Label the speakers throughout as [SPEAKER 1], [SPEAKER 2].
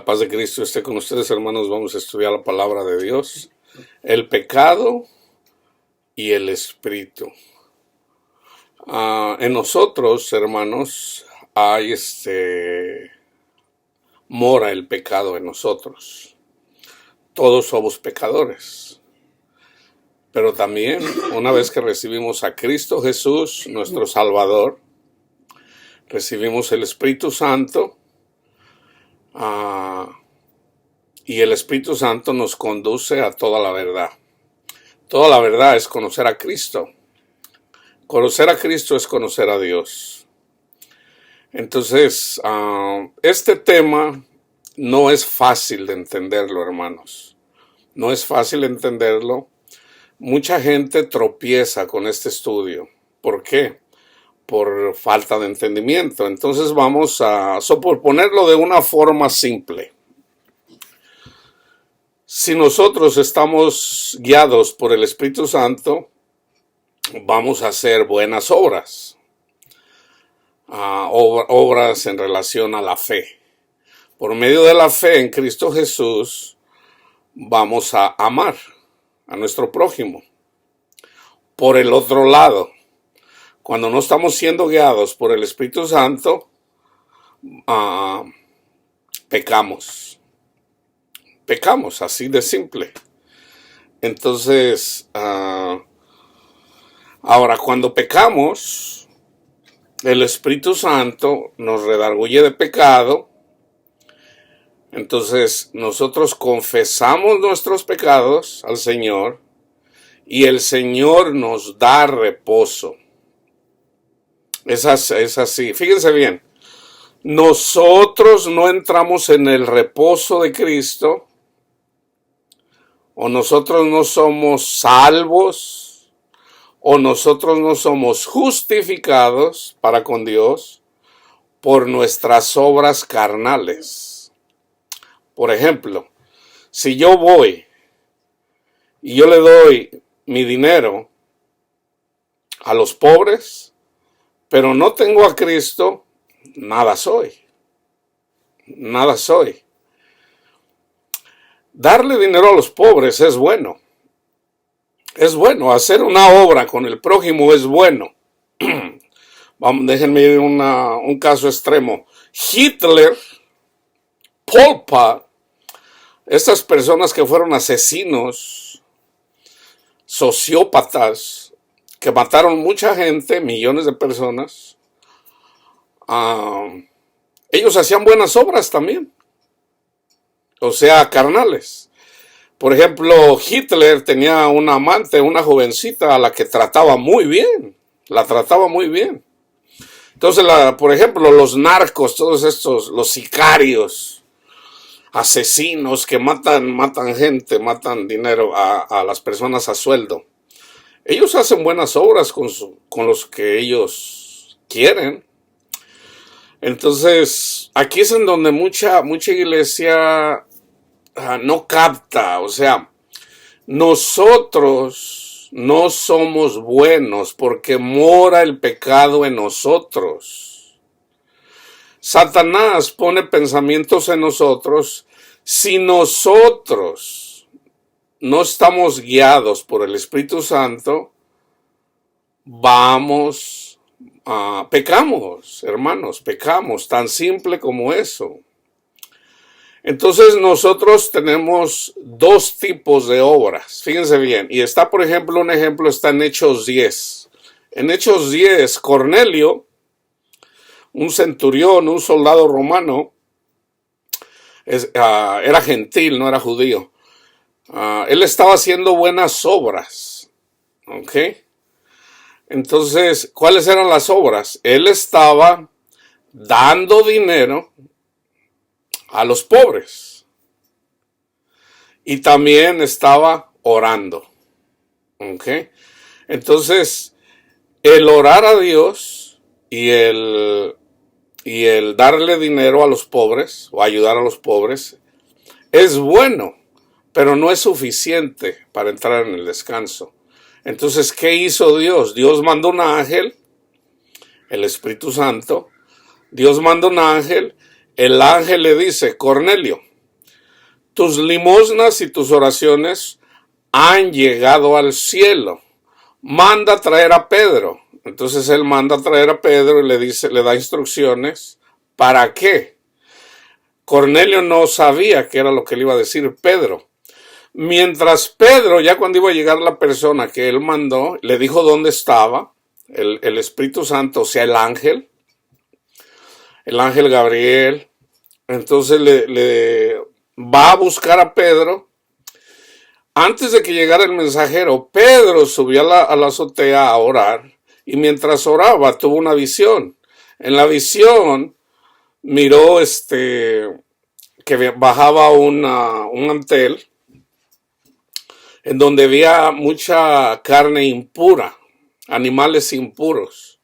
[SPEAKER 1] paz de Cristo esté con ustedes, hermanos. Vamos a estudiar la palabra de Dios, el pecado y el espíritu. En nosotros, hermanos, hay mora el pecado en nosotros. Todos somos pecadores. Pero también, una vez que recibimos a Cristo Jesús, nuestro Salvador, recibimos el Espíritu Santo, y el Espíritu Santo nos conduce a toda la verdad. Toda la verdad es conocer a Cristo. Conocer a Cristo es conocer a Dios. Entonces, este tema no es fácil de entenderlo, hermanos. No es fácil entenderlo. Mucha gente tropieza con este estudio. ¿Por qué? Por falta de entendimiento. Entonces vamos por ponerlo de una forma simple. Si nosotros estamos guiados por el Espíritu Santo, vamos a hacer buenas obras. Obras en relación a la fe. Por medio de la fe en Cristo Jesús, vamos a amar a nuestro prójimo. Por el otro lado, cuando no estamos siendo guiados por el Espíritu Santo, pecamos. Pecamos, así de simple. Entonces, ahora cuando pecamos, el Espíritu Santo nos redarguye de pecado. Entonces, nosotros confesamos nuestros pecados al Señor y el Señor nos da reposo. Es así. Fíjense bien. Nosotros no entramos en el reposo de Cristo, o nosotros no somos salvos, o nosotros no somos justificados para con Dios por nuestras obras carnales. Por ejemplo, si yo voy y yo le doy mi dinero a los pobres, pero no tengo a Cristo, nada soy. Nada soy. Darle dinero a los pobres es bueno. Es bueno. Hacer una obra con el prójimo es bueno. Déjenme ir un caso extremo. Hitler, Pol Pot, estas personas que fueron asesinos, sociópatas, que mataron mucha gente, millones de personas, ellos hacían buenas obras también, o sea, carnales. Por ejemplo, Hitler tenía una amante, una jovencita a la que trataba muy bien, la trataba muy bien. Entonces, por ejemplo, los narcos, todos estos, los sicarios, asesinos que matan gente, matan dinero a las personas a sueldo. Ellos hacen buenas obras con los que ellos quieren. Entonces, aquí es en donde mucha iglesia no capta. O sea, nosotros no somos buenos porque mora el pecado en nosotros. Satanás pone pensamientos en nosotros. Si nosotros no estamos guiados por el Espíritu Santo, pecamos, hermanos, pecamos, tan simple como eso. Entonces nosotros tenemos dos tipos de obras, fíjense bien, y está, por ejemplo, un ejemplo está en Hechos 10. En Hechos 10, Cornelio, un centurión, un soldado romano, era gentil, no era judío. Él estaba haciendo buenas obras, ¿ok? Entonces, ¿cuáles eran las obras? Él estaba dando dinero a los pobres y también estaba orando, ¿ok? Entonces, el orar a Dios y el darle dinero a los pobres o ayudar a los pobres es bueno, pero no es suficiente para entrar en el descanso. Entonces, ¿qué hizo Dios? Dios mandó un ángel, el Espíritu Santo. Dios mandó un ángel. El ángel le dice, Cornelio, tus limosnas y tus oraciones han llegado al cielo. Manda a traer a Pedro. Entonces él manda a traer a Pedro y le da instrucciones. ¿Para qué? Cornelio no sabía qué era lo que le iba a decir Pedro. Mientras Pedro, ya cuando iba a llegar la persona que él mandó, le dijo dónde estaba el Espíritu Santo, o sea, el ángel Gabriel. Entonces le va a buscar a Pedro. Antes de que llegara el mensajero, Pedro subió a la azotea a orar, y mientras oraba tuvo una visión. En la visión miró que bajaba un mantel en donde había mucha carne impura, animales impuros.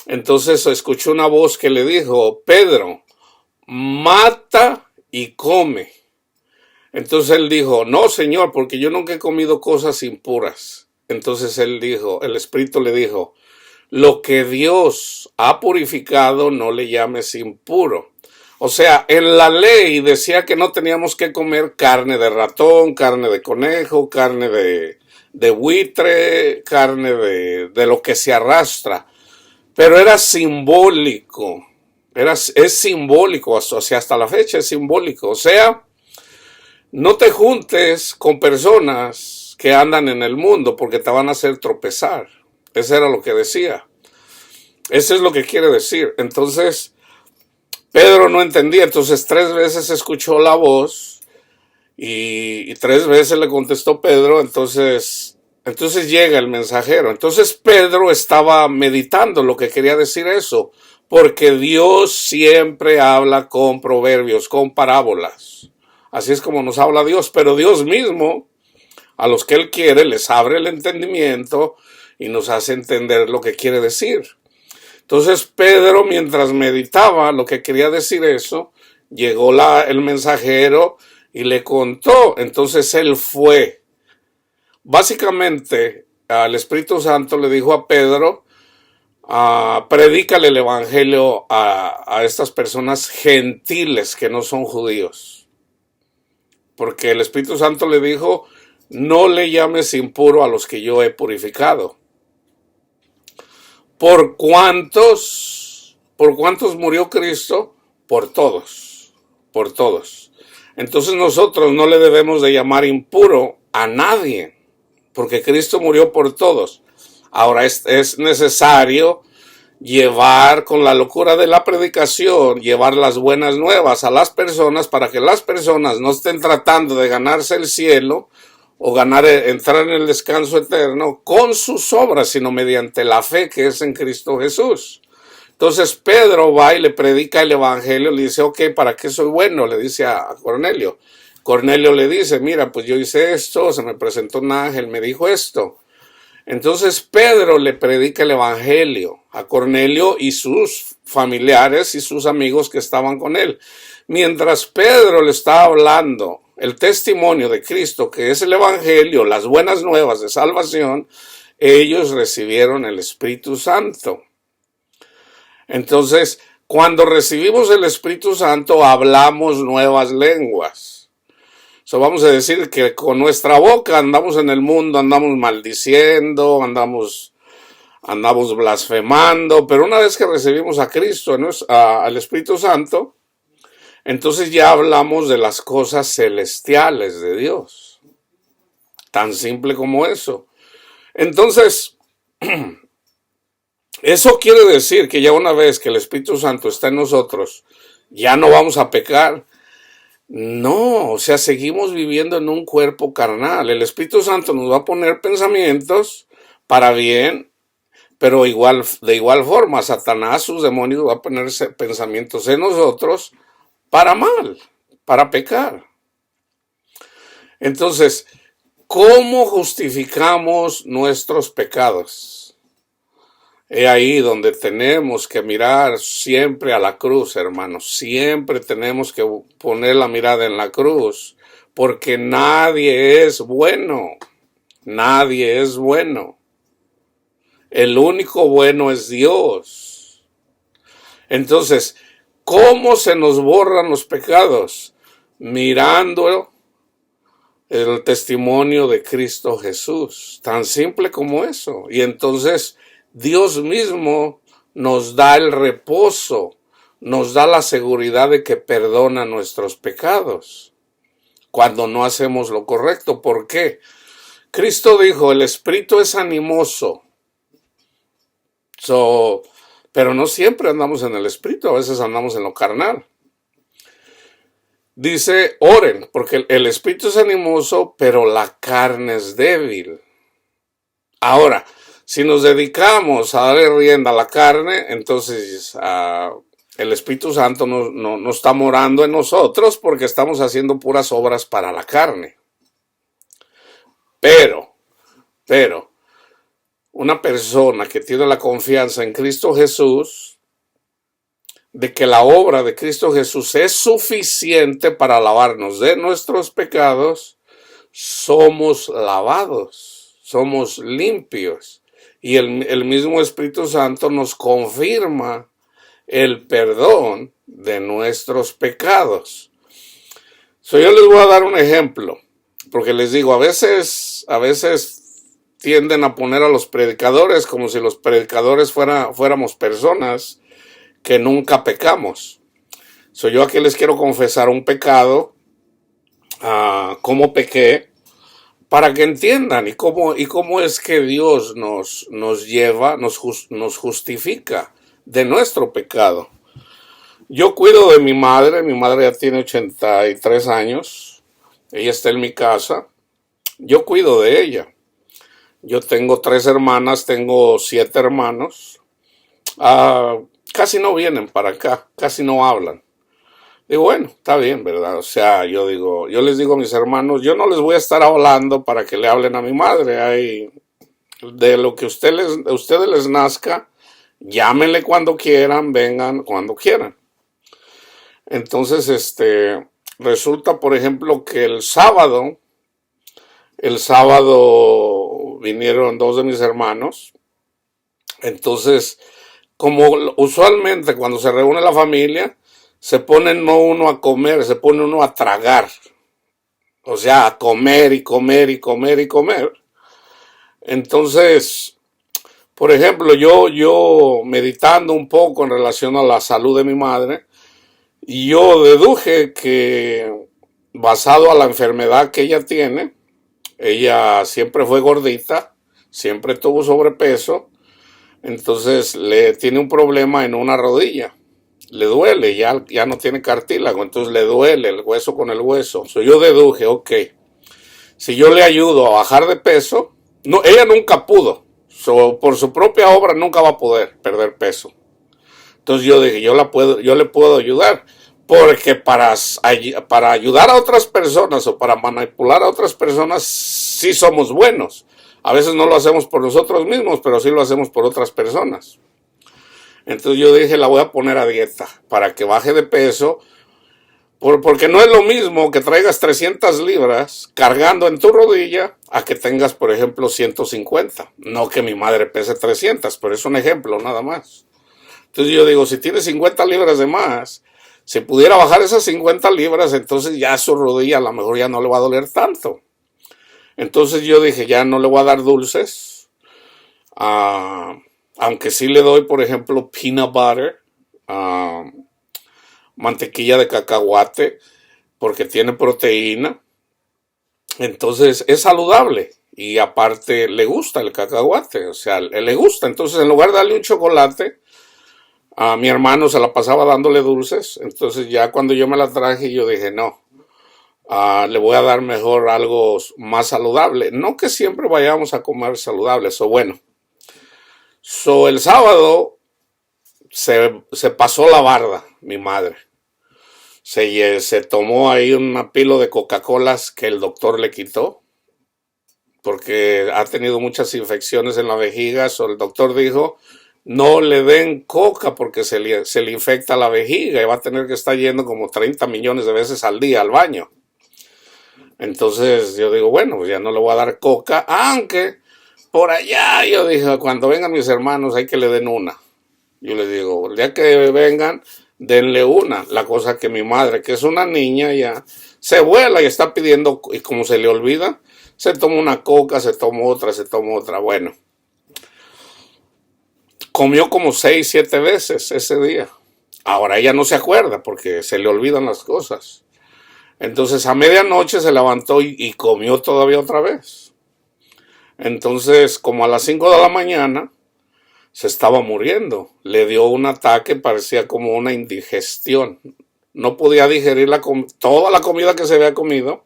[SPEAKER 1] Entonces escuchó una voz que le dijo: Pedro, mata y come. Entonces él dijo: no, Señor, porque yo nunca he comido cosas impuras. Entonces el Espíritu le dijo: lo que Dios ha purificado no le llames impuro. O sea, en la ley decía que no teníamos que comer carne de ratón, carne de conejo, carne de buitre, carne de lo que se arrastra. Pero era simbólico. Es simbólico, o sea, hasta la fecha es simbólico. O sea, no te juntes con personas que andan en el mundo porque te van a hacer tropezar. Eso era lo que decía. Eso es lo que quiere decir. Entonces, Pedro no entendía. Entonces 3 veces escuchó la voz y 3 veces le contestó Pedro. Entonces llega el mensajero. Entonces Pedro estaba meditando lo que quería decir eso, porque Dios siempre habla con proverbios, con parábolas. Así es como nos habla Dios, pero Dios mismo, a los que Él quiere, les abre el entendimiento y nos hace entender lo que quiere decir. Entonces Pedro, mientras meditaba lo que quería decir eso, llegó el mensajero y le contó. Entonces él fue. Básicamente, el Espíritu Santo le dijo a Pedro: predícale el evangelio a estas personas gentiles que no son judíos. Porque el Espíritu Santo le dijo: no le llames impuro a los que yo he purificado. ¿Por cuántos murió Cristo? Por todos, por todos. Entonces nosotros no le debemos de llamar impuro a nadie, porque Cristo murió por todos. Ahora es necesario llevar, con la locura de la predicación, llevar las buenas nuevas a las personas para que las personas no estén tratando de ganarse el cielo o entrar en el descanso eterno con sus obras, sino mediante la fe que es en Cristo Jesús. Entonces Pedro va y le predica el evangelio, le dice: ok, ¿para qué soy bueno? Le dice a Cornelio. Cornelio le dice: mira, pues yo hice esto, se me presentó un ángel, me dijo esto. Entonces Pedro le predica el evangelio a Cornelio y sus familiares y sus amigos que estaban con él. Mientras Pedro le estaba hablando el testimonio de Cristo, que es el evangelio, las buenas nuevas de salvación, ellos recibieron el Espíritu Santo. Entonces, cuando recibimos el Espíritu Santo, hablamos nuevas lenguas. Vamos a decir que con nuestra boca andamos en el mundo, andamos maldiciendo, andamos blasfemando, pero una vez que recibimos a Cristo, al Espíritu Santo, entonces ya hablamos de las cosas celestiales de Dios. Tan simple como eso. Entonces, eso quiere decir que ya una vez que el Espíritu Santo está en nosotros, ya no vamos a pecar. No, o sea, seguimos viviendo en un cuerpo carnal. El Espíritu Santo nos va a poner pensamientos para bien, pero de igual forma, Satanás, sus demonios, va a poner pensamientos en nosotros para mal, para pecar. Entonces, ¿cómo justificamos nuestros pecados? Es ahí donde tenemos que mirar siempre a la cruz, hermanos. Siempre tenemos que poner la mirada en la cruz, porque nadie es bueno. Nadie es bueno. El único bueno es Dios. Entonces, ¿cómo se nos borran los pecados? mirando el testimonio de Cristo Jesús, tan simple como eso. Y entonces Dios mismo nos da el reposo, nos da la seguridad de que perdona nuestros pecados cuando no hacemos lo correcto. ¿Por qué? Cristo dijo, el espíritu es animoso, pero no siempre andamos en el espíritu, a veces andamos en lo carnal. Dice, oren, porque el espíritu es animoso, pero la carne es débil. Ahora, si nos dedicamos a darle rienda a la carne, entonces el Espíritu Santo no está morando en nosotros porque estamos haciendo puras obras para la carne. Pero, una persona que tiene la confianza en Cristo Jesús, de que la obra de Cristo Jesús es suficiente para lavarnos de nuestros pecados, somos lavados, somos limpios. Y el mismo Espíritu Santo nos confirma el perdón de nuestros pecados. Yo les voy a dar un ejemplo, porque les digo, a veces tienden a poner a los predicadores como si los predicadores fuéramos personas que nunca pecamos. Yo aquí les quiero confesar un pecado, cómo pequé, para que entiendan y cómo es que Dios nos lleva, nos justifica de nuestro pecado. Yo cuido de mi madre ya tiene 83 años, ella está en mi casa, yo cuido de ella. Yo tengo 3 hermanas, tengo 7 hermanos, casi no vienen para acá, casi no hablan. Digo, bueno, está bien, ¿verdad? O sea, yo les digo a mis hermanos, yo no les voy a estar hablando para que le hablen a mi madre. Hay, de lo que a ustedes les nazca, llámenle cuando quieran, vengan cuando quieran. Entonces, resulta, por ejemplo, que el sábado vinieron 2 de mis hermanos. Entonces, como usualmente cuando se reúne la familia, se pone no uno a comer, se pone uno a tragar. O sea, a comer y comer y comer y comer. Entonces, por ejemplo, yo meditando un poco en relación a la salud de mi madre, yo deduje que basado a la enfermedad que ella tiene, ella siempre fue gordita, siempre tuvo sobrepeso, entonces le tiene un problema en una rodilla. Le duele, ya no tiene cartílago, entonces le duele el hueso con el hueso. Yo deduje, ok, si yo le ayudo a bajar de peso, no, ella nunca pudo, por su propia obra nunca va a poder perder peso. Entonces yo dije, yo le puedo ayudar, porque para ayudar a otras personas o para manipular a otras personas, sí somos buenos. A veces no lo hacemos por nosotros mismos, pero sí lo hacemos por otras personas. Entonces yo dije, la voy a poner a dieta para que baje de peso, porque no es lo mismo que traigas 300 libras cargando en tu rodilla a que tengas, por ejemplo, 150. No que mi madre pese 300, pero es un ejemplo nada más. Entonces yo digo, si tiene 50 libras de más, si pudiera bajar esas 50 libras, entonces ya su rodilla a lo mejor ya no le va a doler tanto. Entonces yo dije, ya no le voy a dar dulces, aunque sí le doy, por ejemplo, peanut butter, mantequilla de cacahuate, porque tiene proteína. Entonces es saludable y aparte le gusta el cacahuate, o sea, le gusta. Entonces en lugar de darle un chocolate, a mi hermano se la pasaba dándole dulces. Entonces ya cuando yo me la traje, yo dije, no, le voy a dar mejor algo más saludable. No que siempre vayamos a comer saludable, el sábado se pasó la barda, mi madre. Se tomó ahí una pilo de Coca-Colas que el doctor le quitó, porque ha tenido muchas infecciones en la vejiga. El doctor dijo, no le den coca porque se le infecta la vejiga y va a tener que estar yendo como 30 millones de veces al día al baño. Entonces yo digo, bueno, pues ya no le voy a dar coca, aunque por allá yo dije, cuando vengan mis hermanos hay que le den una. Yo les digo, el día que vengan, denle una. La cosa que mi madre, que es una niña ya, se vuela y está pidiendo, y como se le olvida, se toma una coca, se toma otra, se toma otra. Bueno, comió como 6, 7 veces ese día. Ahora ella no se acuerda porque se le olvidan las cosas. Entonces a medianoche se levantó y comió todavía otra vez. Entonces como a las 5 de la mañana se estaba muriendo. Le dio un ataque, parecía como una indigestión. No podía digerir toda la comida que se había comido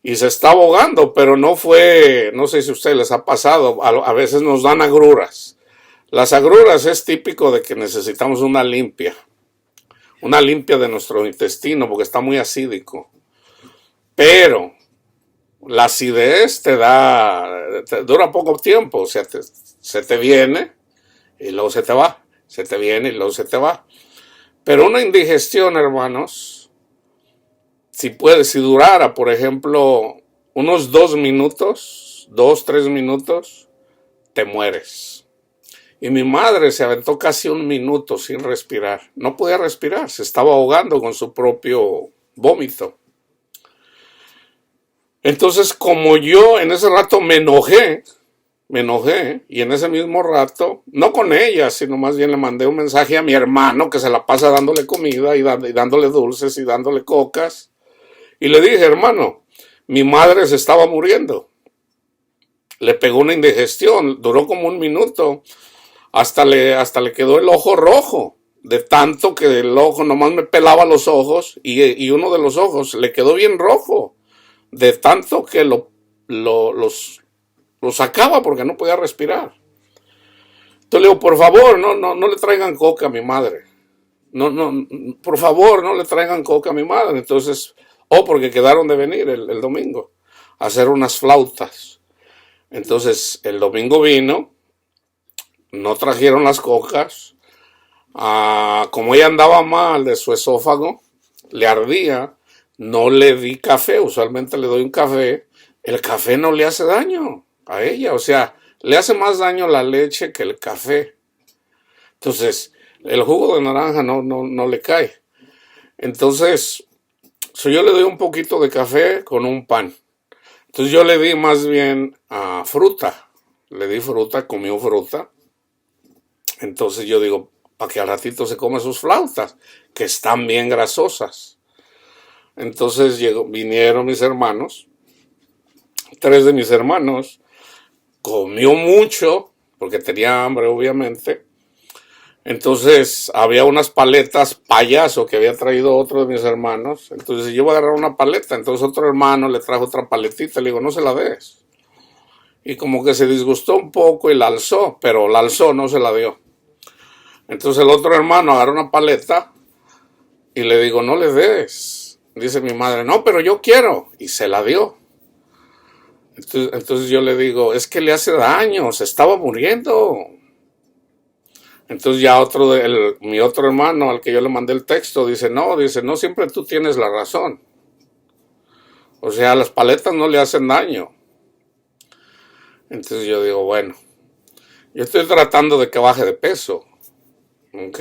[SPEAKER 1] y se está ahogando, pero no fue, no sé si a ustedes les ha pasado, a veces nos dan agruras. Las agruras es típico de que necesitamos una limpia de nuestro intestino porque está muy acídico. Pero la acidez dura poco tiempo, o sea, se te viene y luego se te va, se te viene y luego se te va. Pero una indigestión, hermanos, si durara, por ejemplo, unos 2 minutos, 2, 3 minutos, te mueres. Y mi madre se aventó casi 1 minuto sin respirar. No podía respirar, se estaba ahogando con su propio vómito. Entonces, como yo en ese rato me enojé, y en ese mismo rato, no con ella, sino más bien le mandé un mensaje a mi hermano que se la pasa dándole comida y dándole dulces y dándole cocas. Y le dije, hermano, mi madre se estaba muriendo. Le pegó una indigestión, duró como 1 minuto. Hasta le quedó el ojo rojo, de tanto que el ojo nomás me pelaba los ojos y uno de los ojos le quedó bien rojo, de tanto que lo sacaba porque no podía respirar. Entonces le digo, por favor, no le traigan coca a mi madre. Por favor, no le traigan coca a mi madre. Entonces, porque quedaron de venir el domingo a hacer unas flautas. Entonces, el domingo vino, no trajeron las cocas. Como ella andaba mal de su esófago, le ardía, no le di café, usualmente le doy un café. El café no le hace daño a ella, o sea, le hace más daño la leche que el café. Entonces, el jugo de naranja no le cae. Entonces, yo le doy un poquito de café con un pan. Entonces yo le di más bien fruta. Le di fruta, comió fruta. Entonces yo digo, para que al ratito se coma sus flautas, que están bien grasosas. Entonces vinieron mis hermanos, 3 de mis hermanos, comió mucho, porque tenía hambre obviamente. Entonces había unas paletas payaso que había traído otro de mis hermanos. Entonces yo voy a agarrar una paleta. Entonces otro hermano le trajo otra paletita. Le digo, no se la des. Y como que se disgustó un poco y la alzó, pero la alzó, no se la dio. Entonces el otro hermano agarró una paleta y le digo, no le des. Dice mi madre, no, pero yo quiero. Y se la dio. Entonces yo le digo, es que le hace daño, se estaba muriendo. Entonces ya mi otro hermano al que yo le mandé el texto dice, no, siempre tú tienes la razón. O sea, las paletas no le hacen daño. Entonces yo digo, bueno, yo estoy tratando de que baje de peso. ¿Ok?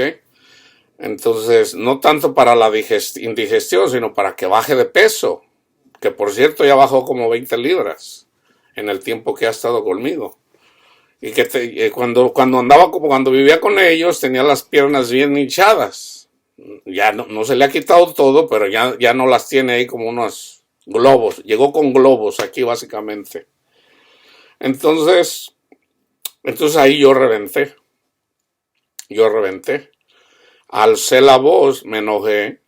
[SPEAKER 1] Entonces, no tanto para la indigestión, sino para que baje de peso. Que por cierto ya bajó como 20 libras en el tiempo que ha estado conmigo. Y que cuando cuando vivía con ellos, tenía las piernas bien hinchadas. Ya no se le ha quitado todo, pero ya no las tiene ahí como unos globos. Llegó con globos aquí básicamente. Entonces ahí yo reventé. Alcé la voz, me enojé,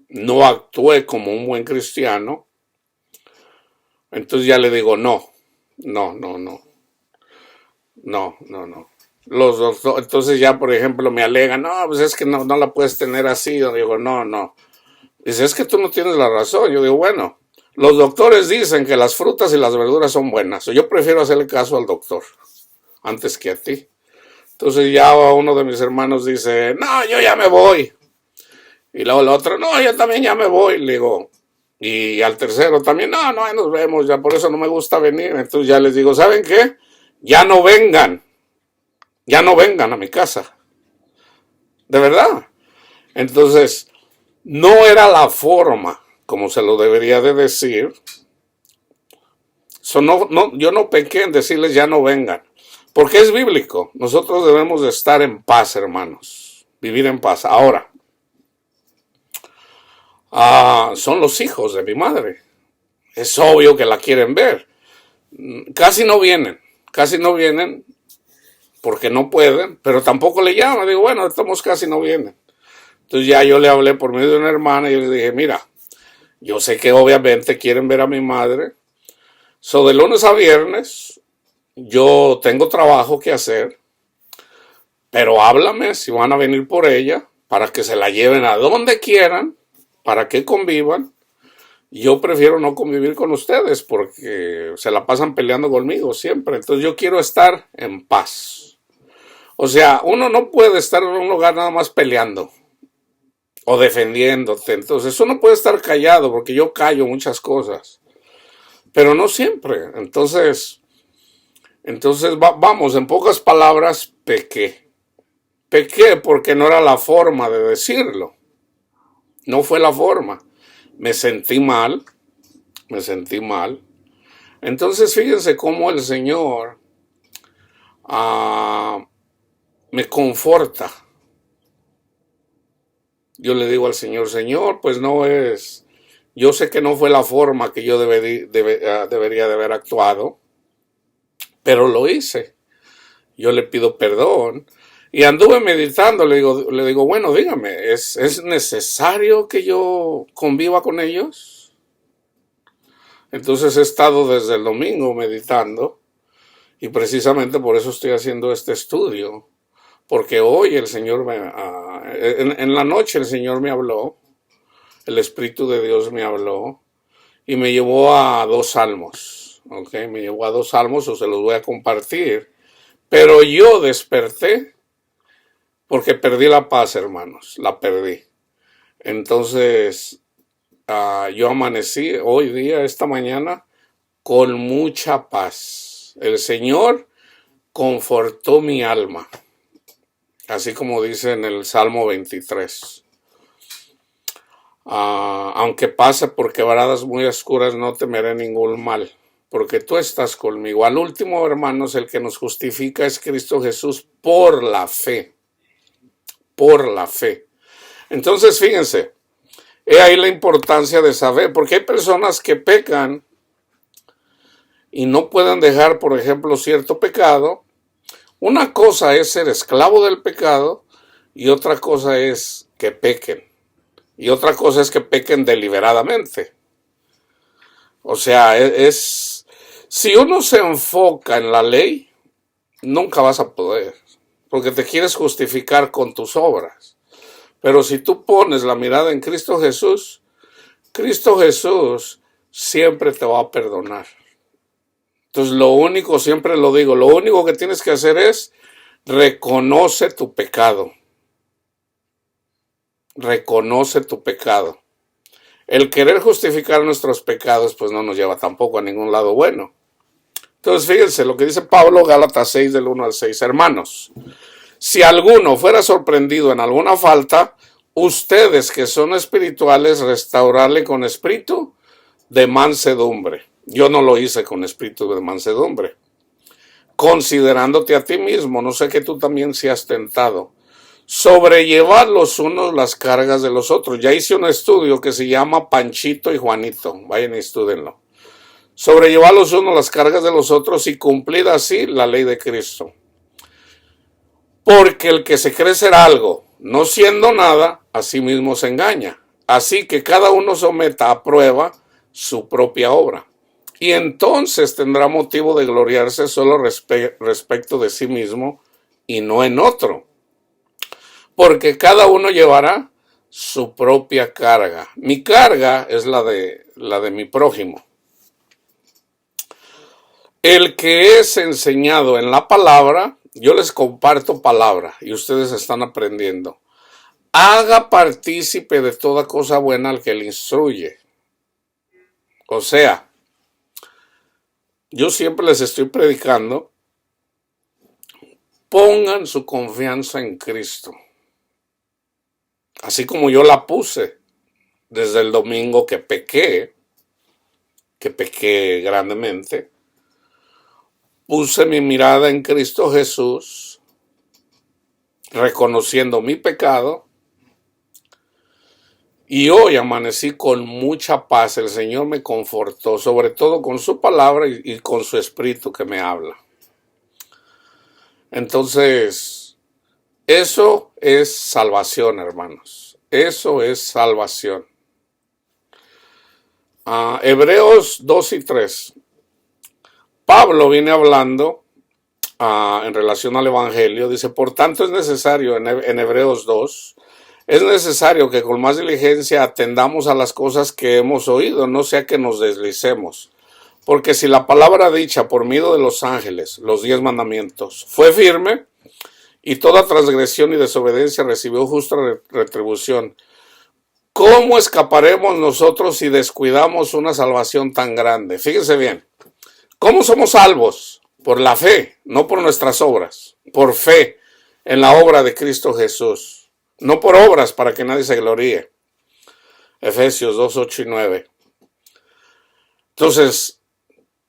[SPEAKER 1] no actué como un buen cristiano. Entonces ya le digo, no. Los doctores, entonces ya por ejemplo me alegan, no, pues es que no la puedes tener así. Yo digo, no. Dice, es que tú no tienes la razón. Yo digo, bueno, los doctores dicen que las frutas y las verduras son buenas. Yo prefiero hacerle caso al doctor antes que a ti. Entonces ya uno de mis hermanos dice, no, yo ya me voy. Y luego el otro, no, yo también ya me voy. Le digo, y al tercero también, no, ahí nos vemos, ya por eso no me gusta venir. Entonces ya les digo, ¿saben qué? Ya no vengan a mi casa. De verdad. Entonces, no era la forma como se lo debería de decir. Yo no pequé en decirles ya no vengan, porque es bíblico. Nosotros debemos de estar en paz, hermanos, vivir en paz. Ahora, son los hijos de mi madre. Es obvio que la quieren ver. Casi no vienen porque no pueden, pero tampoco le llaman. Digo, bueno, estamos casi no vienen. Entonces ya yo le hablé por medio de una hermana y yo le dije, mira, yo sé que obviamente quieren ver a mi madre. So, de lunes a viernes yo tengo trabajo que hacer, pero háblame si van a venir por ella para que se la lleven a donde quieran, para que convivan. Yo prefiero no convivir con ustedes porque se la pasan peleando conmigo siempre. Entonces yo quiero estar en paz. O sea, uno no puede estar en un lugar nada más peleando o defendiéndote. Entonces uno puede estar callado porque yo callo muchas cosas, pero no siempre. Entonces vamos, en pocas palabras, pequé. Pequé porque no era la forma de decirlo. No fue la forma. Me sentí mal. Entonces fíjense cómo el Señor me conforta. Yo le digo al Señor, Señor, pues no es, yo sé que no fue la forma que yo debería de haber actuado, pero lo hice. Yo le pido perdón. Y anduve meditando, le digo, bueno, dígame, ¿es necesario que yo conviva con ellos? Entonces he estado desde el domingo meditando y precisamente por eso estoy haciendo este estudio, porque hoy el Señor en la noche el Señor me habló, el Espíritu de Dios me habló y me llevó a 2 salmos, ¿ok? Me llevó a 2 salmos, o se los voy a compartir, pero yo desperté porque perdí la paz, hermanos, la perdí. Entonces, yo amanecí hoy día, esta mañana, con mucha paz. El Señor confortó mi alma, así como dice en el Salmo 23. Aunque pase por quebradas muy oscuras, no temeré ningún mal, porque tú estás conmigo. Al último, hermanos, el que nos justifica es Cristo Jesús por la fe. Por la fe. Entonces, fíjense, he ahí la importancia de saber, porque hay personas que pecan y no pueden dejar, por ejemplo, cierto pecado. Una cosa es ser esclavo del pecado y otra cosa es que pequen. Y otra cosa es que pequen deliberadamente. O sea, si uno se enfoca en la ley, nunca vas a poder, porque te quieres justificar con tus obras. Pero si tú pones la mirada en Cristo Jesús siempre te va a perdonar. Entonces siempre lo digo, lo único que tienes que hacer es reconoce tu pecado. Reconoce tu pecado. El querer justificar nuestros pecados pues no nos lleva tampoco a ningún lado bueno. Entonces fíjense lo que dice Pablo, Gálatas 6 del 1 al 6. Hermanos, si alguno fuera sorprendido en alguna falta, ustedes que son espirituales, restaurarle con espíritu de mansedumbre. Yo no lo hice con espíritu de mansedumbre. Considerándote a ti mismo, no sé que tú también seas tentado. Sobrellevar los unos las cargas de los otros. Ya hice un estudio que se llama Panchito y Juanito. Vayan y estúdenlo. Sobrellevar los unos las cargas de los otros y cumplir así la ley de Cristo. Porque el que se cree ser algo, no siendo nada, a sí mismo se engaña. Así que cada uno someta a prueba su propia obra. Y entonces tendrá motivo de gloriarse solo respecto de sí mismo y no en otro. Porque cada uno llevará su propia carga. Mi carga es la de mi prójimo. El que es enseñado en la palabra, yo les comparto palabra y ustedes están aprendiendo. Haga partícipe de toda cosa buena al que le instruye. O sea, yo siempre les estoy predicando, pongan su confianza en Cristo. así como yo la puse desde el domingo que pequé grandemente, puse mi mirada en Cristo Jesús, reconociendo mi pecado, y hoy amanecí con mucha paz. El Señor me confortó, sobre todo con su palabra y con su espíritu que me habla. Entonces, eso es salvación, hermanos. Eso es salvación. Hebreos 2 y 3. Pablo viene hablando en relación al Evangelio. Dice, por tanto es necesario, en Hebreos 2, es necesario que con más diligencia atendamos a las cosas que hemos oído, no sea que nos deslicemos. Porque si la palabra dicha por medio de los ángeles, los 10 mandamientos, fue firme, y toda transgresión y desobediencia recibió justa retribución, ¿cómo escaparemos nosotros si descuidamos una salvación tan grande? Fíjense bien, ¿cómo somos salvos? Por la fe, no por nuestras obras, por fe en la obra de Cristo Jesús. No por obras para que nadie se gloríe. Efesios 2, 8 y 9. Entonces,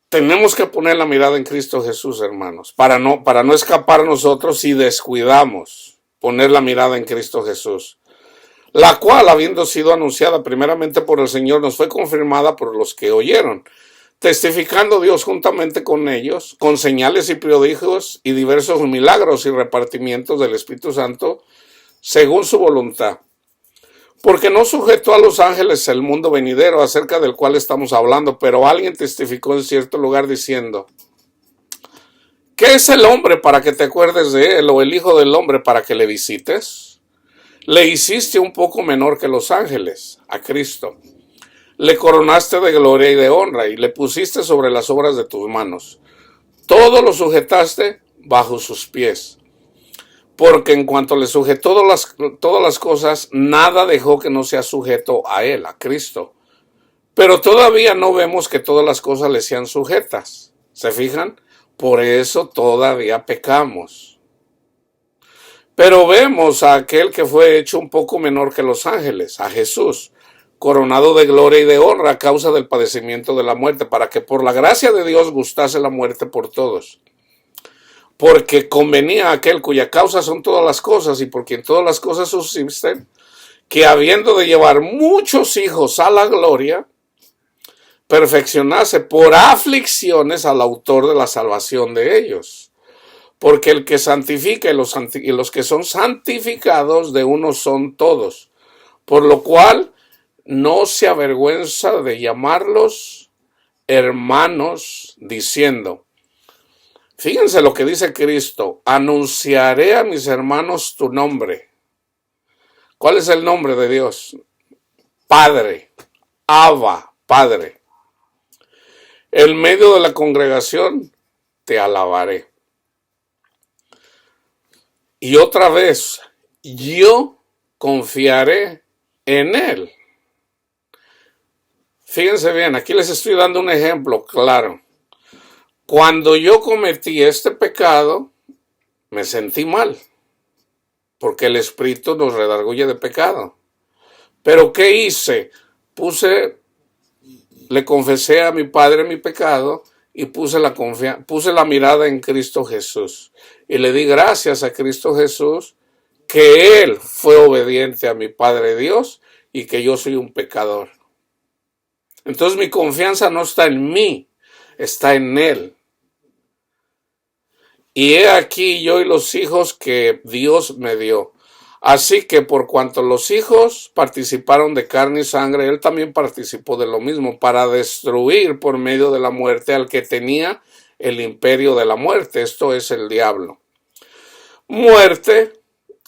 [SPEAKER 1] tenemos que poner la mirada en Cristo Jesús, hermanos, para no escapar nosotros si descuidamos poner la mirada en Cristo Jesús. La cual, habiendo sido anunciada primeramente por el Señor, nos fue confirmada por los que oyeron, testificando Dios juntamente con ellos, con señales y prodigios y diversos milagros y repartimientos del Espíritu Santo, según su voluntad, porque no sujetó a los ángeles el mundo venidero acerca del cual estamos hablando, pero alguien testificó en cierto lugar diciendo, ¿qué es el hombre para que te acuerdes de él, o el hijo del hombre para que le visites? Le hiciste un poco menor que los ángeles, a Cristo. Le coronaste de gloria y de honra, y le pusiste sobre las obras de tus manos. Todo lo sujetaste bajo sus pies. Porque en cuanto le sujetó todas las cosas, nada dejó que no sea sujeto a él, a Cristo. Pero todavía no vemos que todas las cosas le sean sujetas. ¿Se fijan? Por eso todavía pecamos. Pero vemos a aquel que fue hecho un poco menor que los ángeles, a Jesús, coronado de gloria y de honra a causa del padecimiento de la muerte, para que por la gracia de Dios gustase la muerte por todos. Porque convenía a aquel cuya causa son todas las cosas y por quien todas las cosas subsisten, que habiendo de llevar muchos hijos a la gloria, perfeccionase por aflicciones al autor de la salvación de ellos. Porque el que santifica y los que son santificados de uno son todos, por lo cual no se avergüenza de llamarlos hermanos, diciendo, fíjense lo que dice Cristo, anunciaré a mis hermanos tu nombre. ¿Cuál es el nombre de Dios? Padre, Abba, Padre. En medio de la congregación te alabaré. Y otra vez, yo confiaré en Él. Fíjense bien, aquí les estoy dando un ejemplo claro. Cuando yo cometí este pecado, me sentí mal, porque el Espíritu nos redarguye de pecado. Pero ¿qué hice? Le confesé a mi Padre mi pecado y puse la mirada en Cristo Jesús. Y le di gracias a Cristo Jesús que Él fue obediente a mi Padre Dios y que yo soy un pecador. Entonces mi confianza no está en mí, está en Él. Y he aquí yo y los hijos que Dios me dio. Así que por cuanto los hijos participaron de carne y sangre, Él también participó de lo mismo, para destruir por medio de la muerte al que tenía el imperio de la muerte, esto es el diablo. Muerte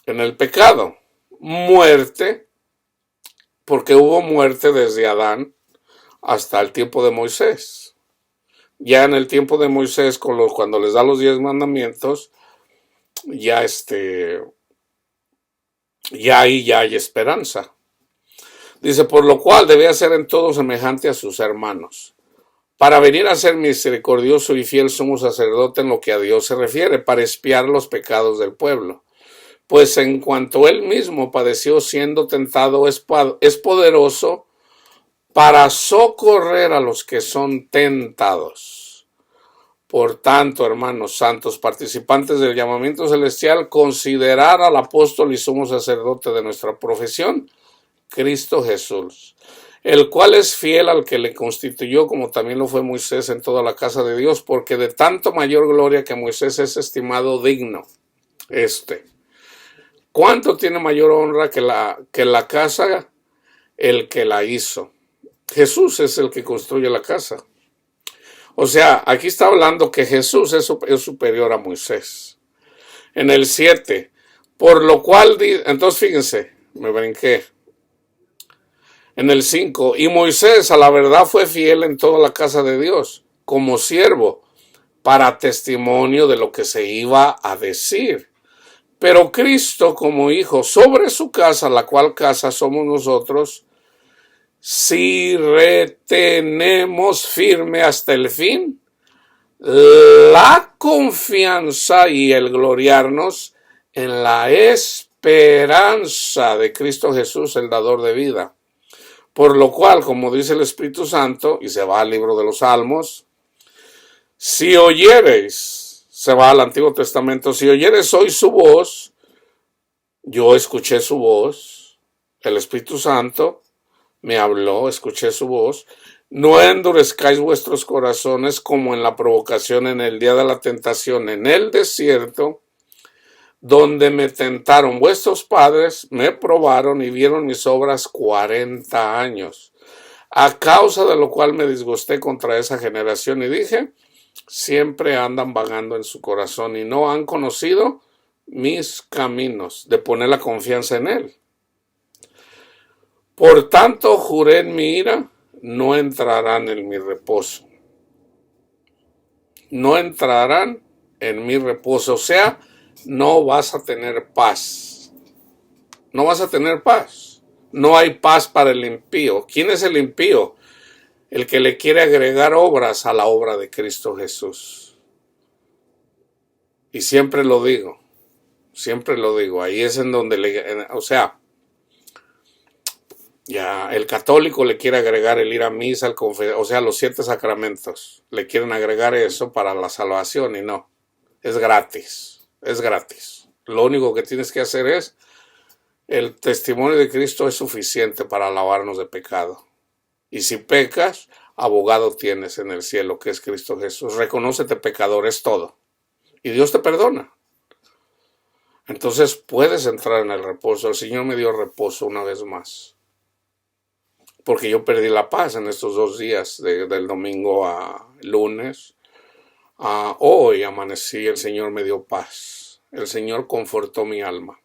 [SPEAKER 1] en el pecado. Muerte, porque hubo muerte desde Adán hasta el tiempo de Moisés. Ya en el tiempo de Moisés, cuando les da los 10 mandamientos, ya ahí hay esperanza. Dice, por lo cual debía ser en todo semejante a sus hermanos, para venir a ser misericordioso y fiel sumo sacerdote en lo que a Dios se refiere, para expiar los pecados del pueblo. pues en cuanto él mismo padeció siendo tentado, es poderoso para socorrer a los que son tentados. Por tanto, hermanos santos, participantes del llamamiento celestial, considerar al apóstol y sumo sacerdote de nuestra profesión, Cristo Jesús, el cual es fiel al que le constituyó, como también lo fue Moisés en toda la casa de Dios, porque de tanto mayor gloria que Moisés es estimado digno. ¿Cuánto tiene mayor honra que la casa el que la hizo? Jesús es el que construye la casa. O sea, aquí está hablando que Jesús es superior a Moisés. En el 7, por lo cual, entonces fíjense, me brinqué. En el 5, y Moisés a la verdad fue fiel en toda la casa de Dios, como siervo, para testimonio de lo que se iba a decir. Pero Cristo como hijo sobre su casa, la cual casa somos nosotros, si retenemos firme hasta el fin la confianza y el gloriarnos en la esperanza de Cristo Jesús, el dador de vida. Por lo cual, como dice el Espíritu Santo, y se va al libro de los Salmos, si oyereis, se va al Antiguo Testamento, si oyereis hoy su voz, yo escuché su voz, el Espíritu Santo me habló, escuché su voz, no endurezcáis vuestros corazones como en la provocación en el día de la tentación en el desierto, donde me tentaron vuestros padres, me probaron y vieron mis obras 40 años, a causa de lo cual me disgusté contra esa generación y dije, siempre andan vagando en su corazón y no han conocido mis caminos, de poner la confianza en él. Por tanto, juré en mi ira, no entrarán en mi reposo. No entrarán en mi reposo. O sea, no vas a tener paz. No vas a tener paz. No hay paz para el impío. ¿Quién es el impío? El que le quiere agregar obras a la obra de Cristo Jesús. Y siempre lo digo. Ahí es en donde ya el católico le quiere agregar el ir a misa, los 7 sacramentos. Le quieren agregar eso para la salvación y no. Es gratis. Lo único que tienes que hacer es, el testimonio de Cristo es suficiente para lavarnos de pecado. Y si pecas, abogado tienes en el cielo, que es Cristo Jesús. Reconócete pecador, es todo. Y Dios te perdona. Entonces puedes entrar en el reposo. El Señor me dio reposo una vez más. Porque yo perdí la paz en estos 2 días, del domingo a lunes. Hoy amanecí, el Señor me dio paz. El Señor confortó mi alma.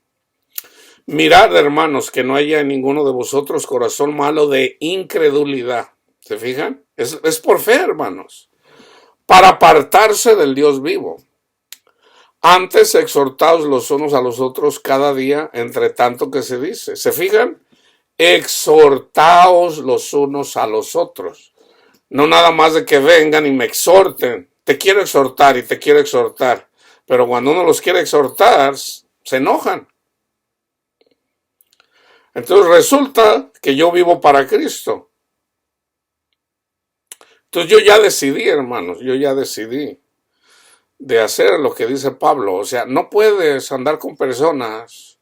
[SPEAKER 1] Mirad, hermanos, que no haya en ninguno de vosotros corazón malo de incredulidad. ¿Se fijan? Es por fe, hermanos. Para apartarse del Dios vivo. Antes exhortaos los unos a los otros cada día, entre tanto que se dice. ¿Se fijan? Exhortaos los unos a los otros. No nada más de que vengan y me exhorten. Te quiero exhortar y te quiero exhortar. Pero cuando uno los quiere exhortar, se enojan. Entonces resulta que yo vivo para Cristo. Entonces yo ya decidí, hermanos, de hacer lo que dice Pablo. O sea, no puedes andar con personas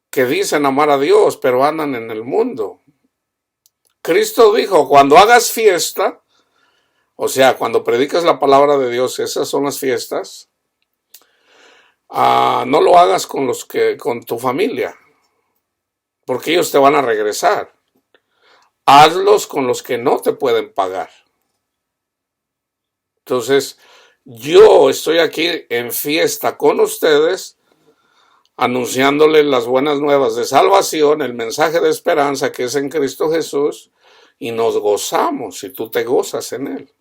[SPEAKER 1] que dicen amar a Dios, pero andan en el mundo. Cristo dijo, cuando hagas fiesta, o sea, cuando predicas la palabra de Dios, esas son las fiestas, no lo hagas con tu familia, porque ellos te van a regresar. Hazlos con los que no te pueden pagar. Entonces, yo estoy aquí en fiesta con ustedes, anunciándoles las buenas nuevas de salvación, el mensaje de esperanza que es en Cristo Jesús, y nos gozamos, y tú te gozas en él.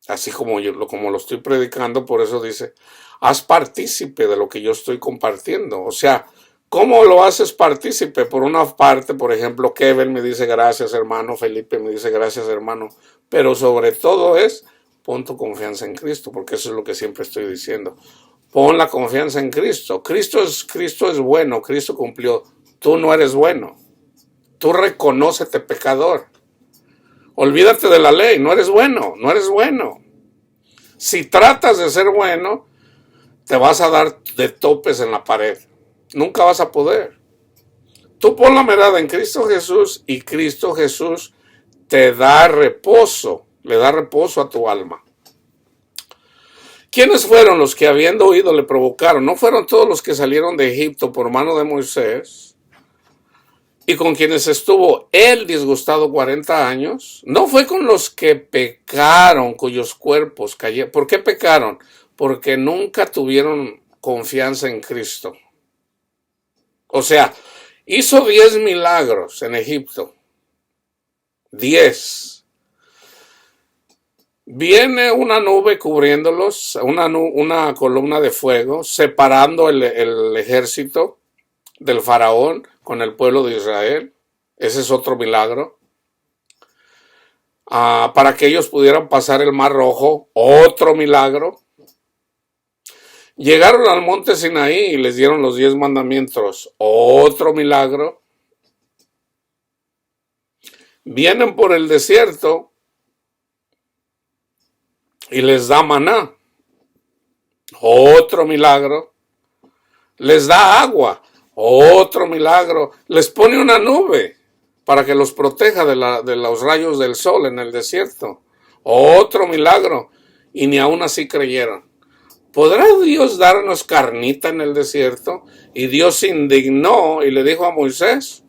[SPEAKER 1] Así como lo estoy predicando, por eso dice, haz partícipe de lo que yo estoy compartiendo. O sea, ¿cómo lo haces partícipe? Por una parte, por ejemplo, Kevin me dice gracias, hermano, Felipe me dice gracias, hermano, pero sobre todo pon tu confianza en Cristo, porque eso es lo que siempre estoy diciendo. Pon la confianza en Cristo. Cristo es bueno, Cristo cumplió. Tú no eres bueno. Tú reconócete pecador. Olvídate de la ley, no eres bueno, no eres bueno. Si tratas de ser bueno, te vas a dar de topes en la pared. Nunca vas a poder. Tú pon la mirada en Cristo Jesús y Cristo Jesús te da reposo, le da reposo a tu alma. ¿Quiénes fueron los que habiendo oído le provocaron? ¿No fueron todos los que salieron de Egipto por mano de Moisés y con quienes estuvo él disgustado 40 años? ¿No fue con los que pecaron, cuyos cuerpos cayeron? ¿Por qué pecaron? Porque nunca tuvieron confianza en Cristo. O sea, hizo 10 milagros en Egipto. 10. Viene una nube cubriéndolos, una columna de fuego, separando el ejército del faraón con el pueblo de Israel. Ese es otro milagro. Para que ellos pudieran pasar el Mar Rojo, otro milagro. Llegaron al monte Sinaí y les dieron los 10 mandamientos, otro milagro. Vienen por el desierto y les da maná, otro milagro. Les da agua, otro milagro. Les pone una nube para que los proteja de los rayos del sol en el desierto, otro milagro. Y ni aún así creyeron. ¿Podrá Dios darnos carnita en el desierto? Y Dios se indignó y le dijo a Moisés,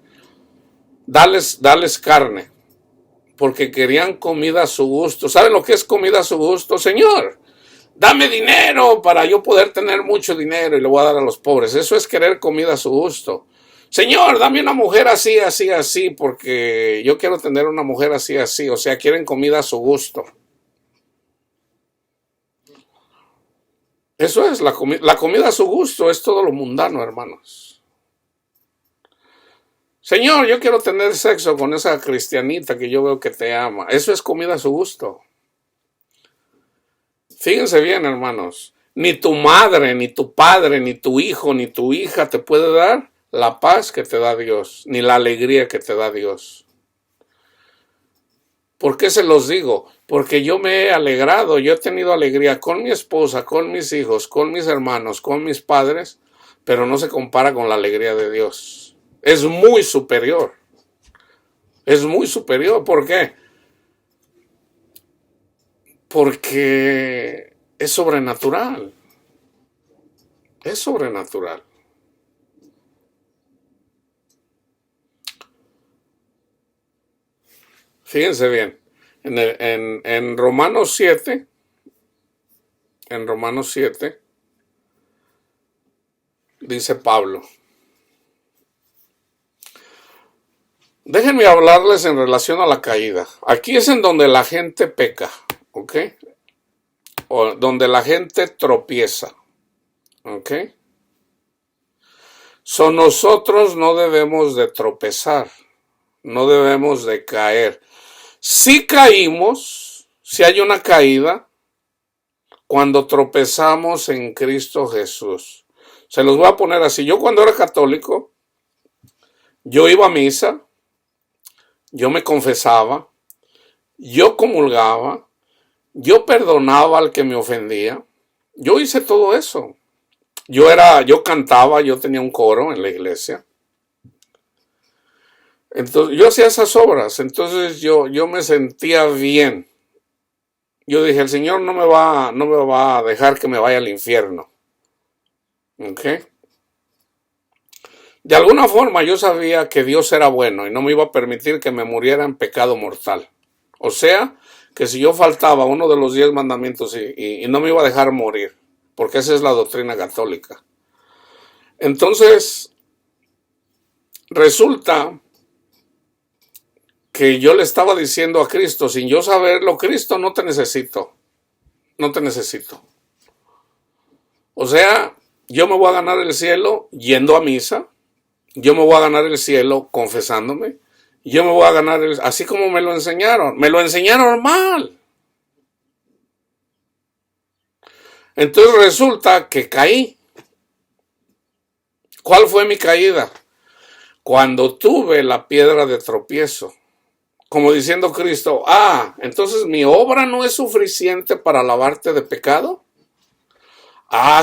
[SPEAKER 1] dales carne, porque querían comida a su gusto. ¿Saben lo que es comida a su gusto? Señor, dame dinero para yo poder tener mucho dinero y le voy a dar a los pobres. Eso es querer comida a su gusto. Señor, dame una mujer así, así, así, porque yo quiero tener una mujer así, así. O sea, quieren comida a su gusto. Eso es, la comida a su gusto es todo lo mundano, hermanos. Señor, yo quiero tener sexo con esa cristianita que yo veo que te ama. Eso es comida a su gusto. Fíjense bien, hermanos. Ni tu madre, ni tu padre, ni tu hijo, ni tu hija te puede dar la paz que te da Dios, ni la alegría que te da Dios. ¿Por qué se los digo? Porque yo me he alegrado, yo he tenido alegría con mi esposa, con mis hijos, con mis hermanos, con mis padres, pero no se compara con la alegría de Dios. Es muy superior. Es muy superior. ¿Por qué? Porque es sobrenatural. Es sobrenatural. Fíjense bien. En Romanos 7, dice Pablo. Déjenme hablarles en relación a la caída. Aquí es en donde la gente peca, ¿ok? O donde la gente tropieza, ¿ok? Nosotros no debemos de tropezar, no debemos de caer. Si caímos, si hay una caída, cuando tropezamos en Cristo Jesús. Se los voy a poner así. Yo cuando era católico, yo iba a misa, yo me confesaba, yo comulgaba, yo perdonaba al que me ofendía. Yo hice todo eso. Yo cantaba, yo tenía un coro en la iglesia. Entonces, yo hacía esas obras, entonces yo me sentía bien. Yo dije, el Señor no me va a dejar que me vaya al infierno. ¿Ok? De alguna forma yo sabía que Dios era bueno y no me iba a permitir que me muriera en pecado mortal. O sea, que si yo faltaba uno de los 10 mandamientos y no me iba a dejar morir, porque esa es la doctrina católica. Entonces, resulta que yo le estaba diciendo a Cristo, sin yo saberlo, Cristo, no te necesito. No te necesito. O sea, yo me voy a ganar el cielo yendo a misa. Yo me voy a ganar el cielo confesándome. Yo me voy a ganar así como me lo enseñaron. Me lo enseñaron mal. Entonces resulta que caí. ¿Cuál fue mi caída? Cuando tuve la piedra de tropiezo. Como diciendo Cristo, entonces mi obra no es suficiente para lavarte de pecado.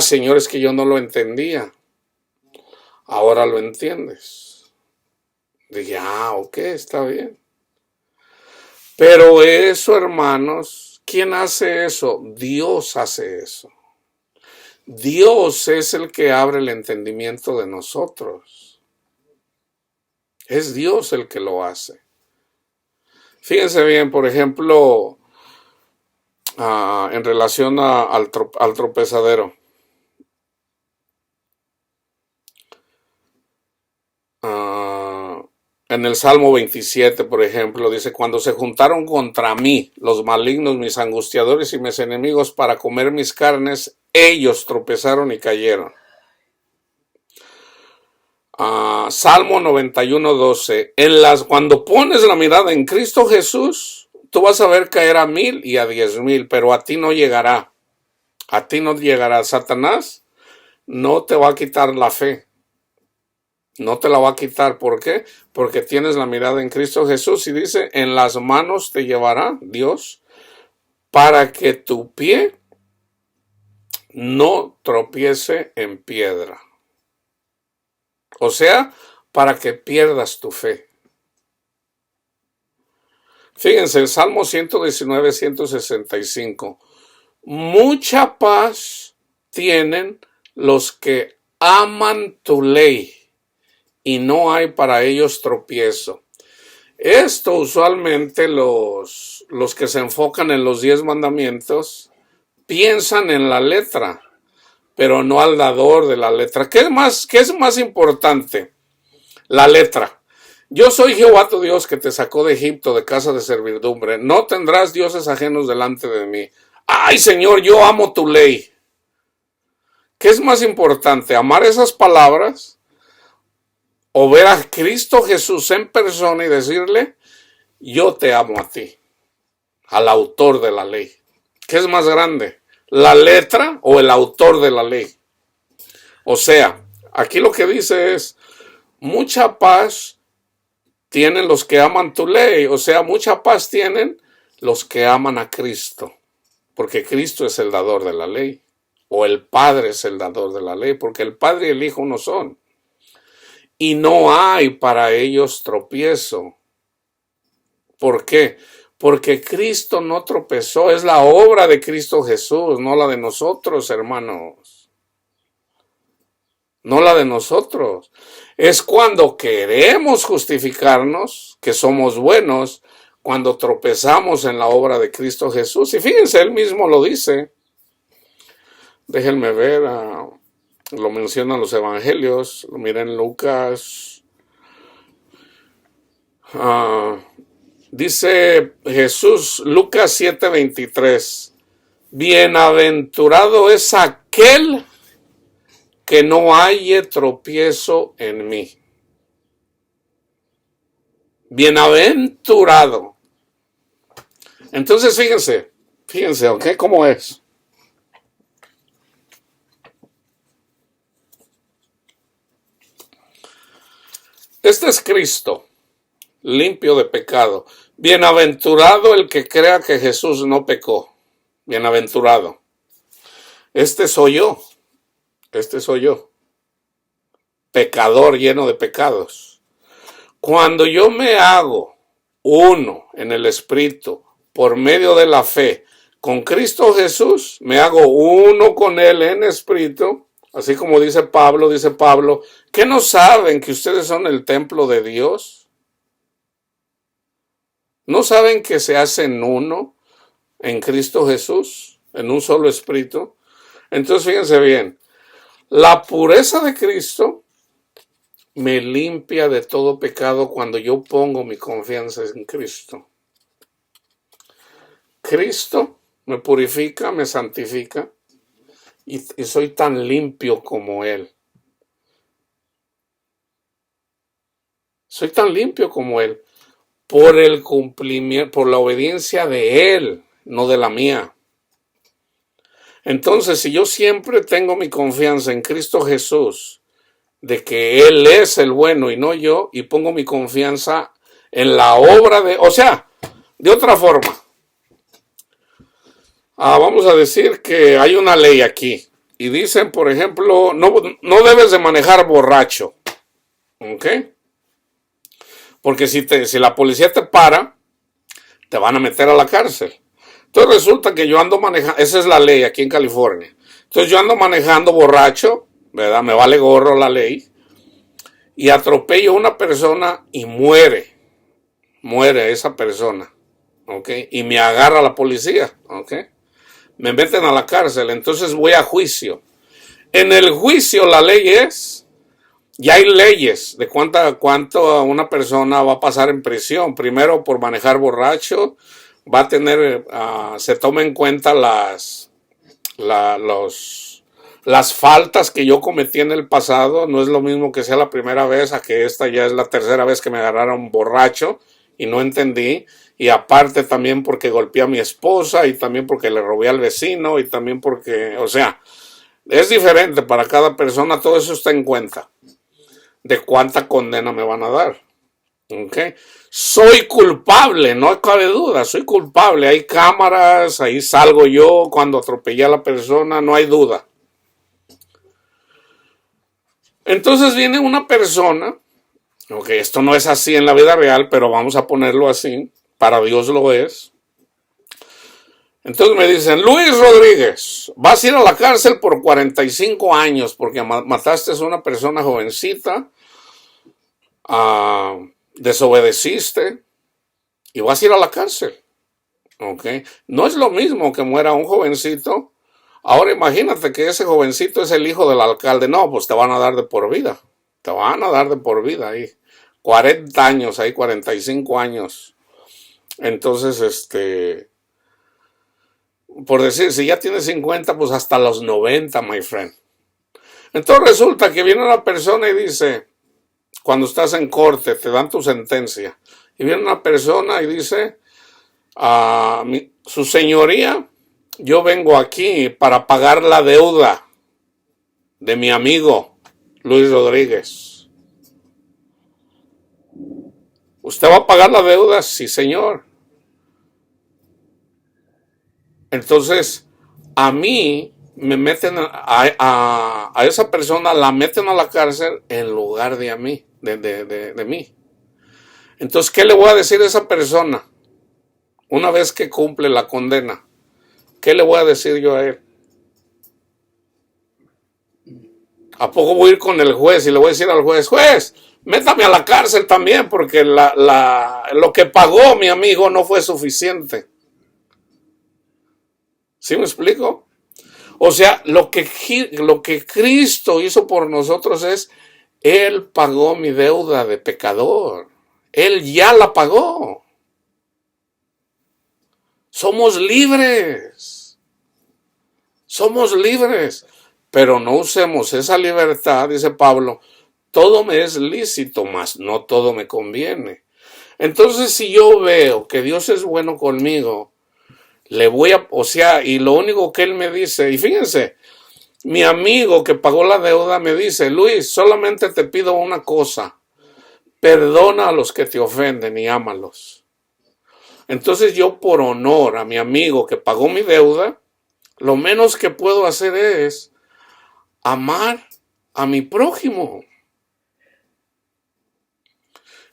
[SPEAKER 1] Señor, es que yo no lo entendía. Ahora lo entiendes. Dije, ok, está bien. Pero eso, hermanos, ¿quién hace eso? Dios hace eso. Dios es el que abre el entendimiento de nosotros. Es Dios el que lo hace. Fíjense bien, por ejemplo, en relación al tropezadero. En el Salmo 27, por ejemplo, dice, cuando se juntaron contra mí los malignos, mis angustiadores y mis enemigos para comer mis carnes, ellos tropezaron y cayeron. Salmo 91, 12, cuando pones la mirada en Cristo Jesús, tú vas a ver caer a 1000 y a 10,000, pero a ti no llegará. A ti no llegará. Satanás no te va a quitar la fe. No te la va a quitar. ¿Por qué? Porque tienes la mirada en Cristo Jesús y dice, en las manos te llevará Dios para que tu pie no tropiece en piedra. O sea, para que pierdas tu fe. Fíjense, el Salmo 119, 165. Mucha paz tienen los que aman tu ley y no hay para ellos tropiezo. Esto usualmente los que se enfocan en los 10 mandamientos piensan en la letra, pero no al dador de la letra. ¿Qué es más importante? La letra. Yo soy Jehová tu Dios que te sacó de Egipto, de casa de servidumbre. No tendrás dioses ajenos delante de mí. Ay, Señor, yo amo tu ley. ¿Qué es más importante? ¿Amar esas palabras? ¿O ver a Cristo Jesús en persona y decirle, yo te amo a ti, al autor de la ley? ¿Qué es más grande? ¿La letra o el autor de la ley? O sea, aquí lo que dice es, mucha paz tienen los que aman tu ley. O sea, mucha paz tienen los que aman a Cristo. Porque Cristo es el dador de la ley. O el Padre es el dador de la ley. Porque el Padre y el Hijo uno son. Y no hay para ellos tropiezo. ¿Por qué? Porque Cristo no tropezó. Es la obra de Cristo Jesús, no la de nosotros, hermanos. No la de nosotros. Es cuando queremos justificarnos que somos buenos, cuando tropezamos en la obra de Cristo Jesús. Y fíjense, él mismo lo dice. Déjenme ver, lo mencionan los evangelios, lo miren Lucas. Dice Jesús, Lucas 7:23, bienaventurado es aquel que no halle tropiezo en mí. Bienaventurado. Entonces fíjense, ¿ok? ¿Cómo es? Este es Cristo, limpio de pecado. Bienaventurado el que crea que Jesús no pecó. Bienaventurado. Este soy yo. Pecador lleno de pecados. Cuando yo me hago uno en el Espíritu por medio de la fe con Cristo Jesús, me hago uno con Él en Espíritu, así como dice Pablo, ¿qué no saben que ustedes son el templo de Dios? ¿No saben que se hacen uno en Cristo Jesús, en un solo Espíritu? Entonces fíjense bien, la pureza de Cristo me limpia de todo pecado cuando yo pongo mi confianza en Cristo. Cristo me purifica, me santifica y soy tan limpio como Él. Soy tan limpio como Él por el cumplimiento, por la obediencia de Él, no de la mía. Entonces, si yo siempre tengo mi confianza en Cristo Jesús, de que Él es el bueno y no yo, y pongo mi confianza en la obra de, o sea, de otra forma, vamos a decir que hay una ley aquí, y dicen, por ejemplo, no debes de manejar borracho, ¿ok? Porque si la policía te para, te van a meter a la cárcel. Entonces resulta que yo ando manejando, esa es la ley aquí en California. Entonces yo ando manejando borracho, ¿verdad? Me vale gorro la ley. Y atropello a una persona y muere esa persona, ¿ok? Y me agarra la policía, ¿ok? Me meten a la cárcel, entonces voy a juicio. En el juicio la ley es, ya hay leyes de cuánto una persona va a pasar en prisión. Primero por manejar borracho, va a tener, se toma en cuenta las faltas que yo cometí en el pasado. No es lo mismo que sea la primera vez a que esta ya es la tercera vez que me agarraron borracho y no entendí. Y aparte también porque golpeé a mi esposa y también porque le robé al vecino y también porque, o sea, es diferente para cada persona. Todo eso está en cuenta de cuánta condena me van a dar. ¿Okay? Soy culpable, no cabe duda, soy culpable. Hay cámaras, ahí salgo yo cuando atropellé a la persona, no hay duda. Entonces viene una persona, ok, esto no es así en la vida real, pero vamos a ponerlo así, para Dios lo es. Entonces me dicen, Luis Rodríguez, vas a ir a la cárcel por 45 años porque mataste a una persona jovencita, desobedeciste y vas a ir a la cárcel. Okay. No es lo mismo que muera un jovencito. Ahora imagínate que ese jovencito es el hijo del alcalde. No, pues te van a dar de por vida. Te van a dar de por vida ahí. 40 años, ahí 45 años. Entonces, por decir, si ya tienes 50, pues hasta los 90, my friend. Entonces resulta que viene una persona y dice, cuando estás en corte, te dan tu sentencia. Y viene una persona y dice, su señoría, yo vengo aquí para pagar la deuda de mi amigo Luis Rodríguez. ¿Usted va a pagar la deuda? Sí, señor. Entonces, a mí me meten a esa persona, la meten a la cárcel en lugar de a mí, de mí. Entonces, ¿qué le voy a decir a esa persona una vez que cumple la condena? ¿Qué le voy a decir yo a él? ¿A poco voy a ir con el juez y le voy a decir al juez, juez, métame a la cárcel también porque lo que pagó mi amigo no fue suficiente? ¿Sí me explico? O sea, lo que Cristo hizo por nosotros es, Él pagó mi deuda de pecador. Él ya la pagó. Somos libres. Somos libres. Pero no usemos esa libertad, dice Pablo, todo me es lícito, mas no todo me conviene. Entonces, si yo veo que Dios es bueno conmigo, y lo único que Él me dice, y fíjense, mi amigo que pagó la deuda me dice, Luis, solamente te pido una cosa, perdona a los que te ofenden y ámalos. Entonces yo, por honor a mi amigo que pagó mi deuda, lo menos que puedo hacer es amar a mi prójimo.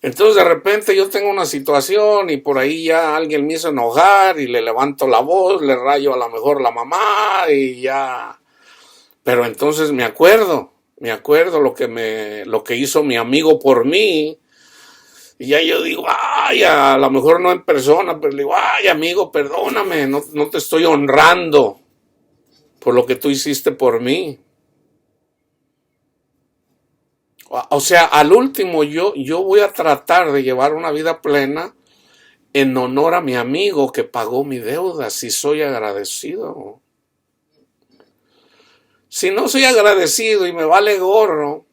[SPEAKER 1] Entonces de repente yo tengo una situación y por ahí ya alguien me hizo enojar y le levanto la voz, le rayo a lo mejor la mamá y ya. Pero entonces me acuerdo lo que hizo mi amigo por mí. Y ya yo digo, ay, a lo mejor no en persona, pero le digo, ay, amigo, perdóname, no te estoy honrando por lo que tú hiciste por mí. O sea, al último yo voy a tratar de llevar una vida plena en honor a mi amigo que pagó mi deuda, si soy agradecido. Si no soy agradecido y me vale gorro,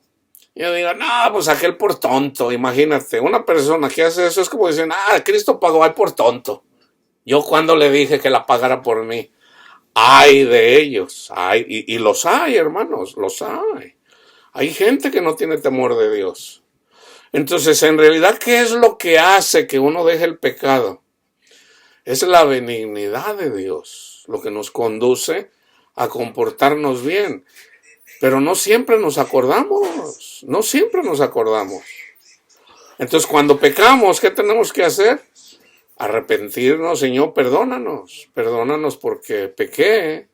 [SPEAKER 1] yo digo, no, pues aquel por tonto. Imagínate, una persona que hace eso es como dicen, Cristo pagó, ay, por tonto. Yo cuando le dije que la pagara por mí. Ay de ellos, ay, y los hay, hermanos, los hay. Hay gente que no tiene temor de Dios. Entonces, en realidad, ¿qué es lo que hace que uno deje el pecado? Es la benignidad de Dios, lo que nos conduce a comportarnos bien. Pero no siempre nos acordamos, no siempre nos acordamos. Entonces, cuando pecamos, ¿qué tenemos que hacer? Arrepentirnos, Señor, perdónanos porque pequé.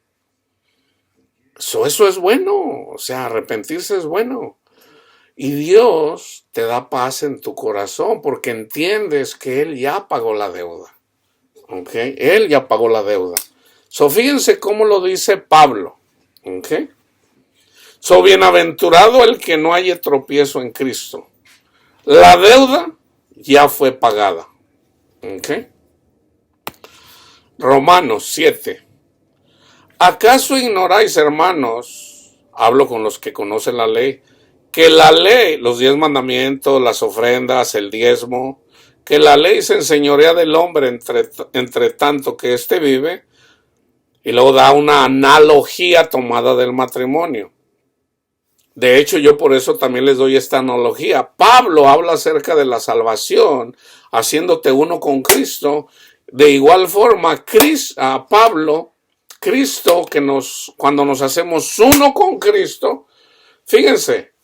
[SPEAKER 1] Eso es bueno, o sea, arrepentirse es bueno. Y Dios te da paz en tu corazón porque entiendes que Él ya pagó la deuda. ¿Ok? Él ya pagó la deuda. Fíjense cómo lo dice Pablo. ¿Ok? Bienaventurado el que no haya tropiezo en Cristo. La deuda ya fue pagada. ¿Ok? Romanos 7. ¿Acaso ignoráis, hermanos? Hablo con los que conocen la ley. Que la ley, los 10 mandamientos, las ofrendas, el diezmo, que la ley se enseñorea del hombre entre tanto que éste vive, y luego da una analogía tomada del matrimonio. De hecho, yo por eso también les doy esta analogía. Pablo habla acerca de la salvación, haciéndote uno con Cristo. De igual forma, Pablo, Cristo, cuando nos hacemos uno con Cristo, fíjense,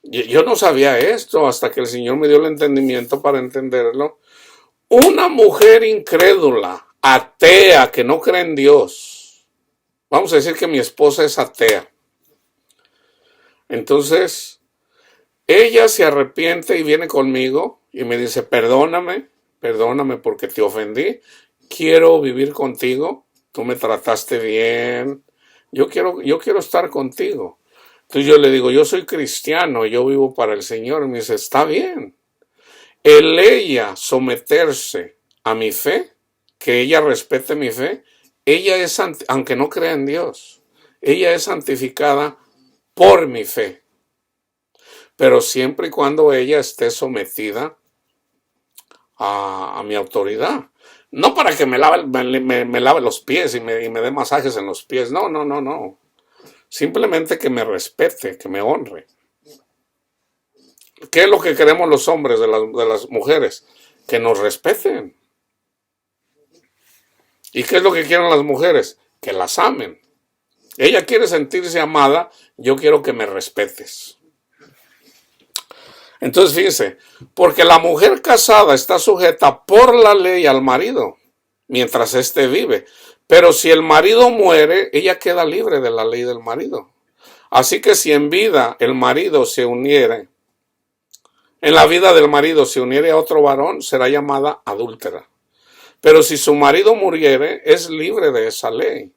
[SPEAKER 1] yo no sabía esto hasta que el Señor me dio el entendimiento para entenderlo. Una mujer incrédula, atea, que no cree en Dios. Vamos a decir que mi esposa es atea. Entonces, ella se arrepiente y viene conmigo y me dice, perdóname porque te ofendí. Quiero vivir contigo. Tú me trataste bien. Yo quiero estar contigo. Entonces yo le digo, yo soy cristiano, yo vivo para el Señor. Y me dice, está bien. El ella someterse a mi fe, que ella respete mi fe, ella es, aunque no crea en Dios, ella es santificada por mi fe. Pero siempre y cuando ella esté sometida a mi autoridad. No para que me lave los pies y me dé masajes en los pies. No. Simplemente que me respete, que me honre. ¿Qué es lo que queremos los hombres de las mujeres? Que nos respeten. ¿Y qué es lo que quieren las mujeres? Que las amen. Ella quiere sentirse amada, yo quiero que me respetes. Entonces fíjense, porque la mujer casada está sujeta por la ley al marido, mientras éste vive. Pero si el marido muere, ella queda libre de la ley del marido. Así que si en vida el marido se uniere, en la vida del marido se uniere a otro varón, será llamada adúltera. Pero si su marido muriere, es libre de esa ley.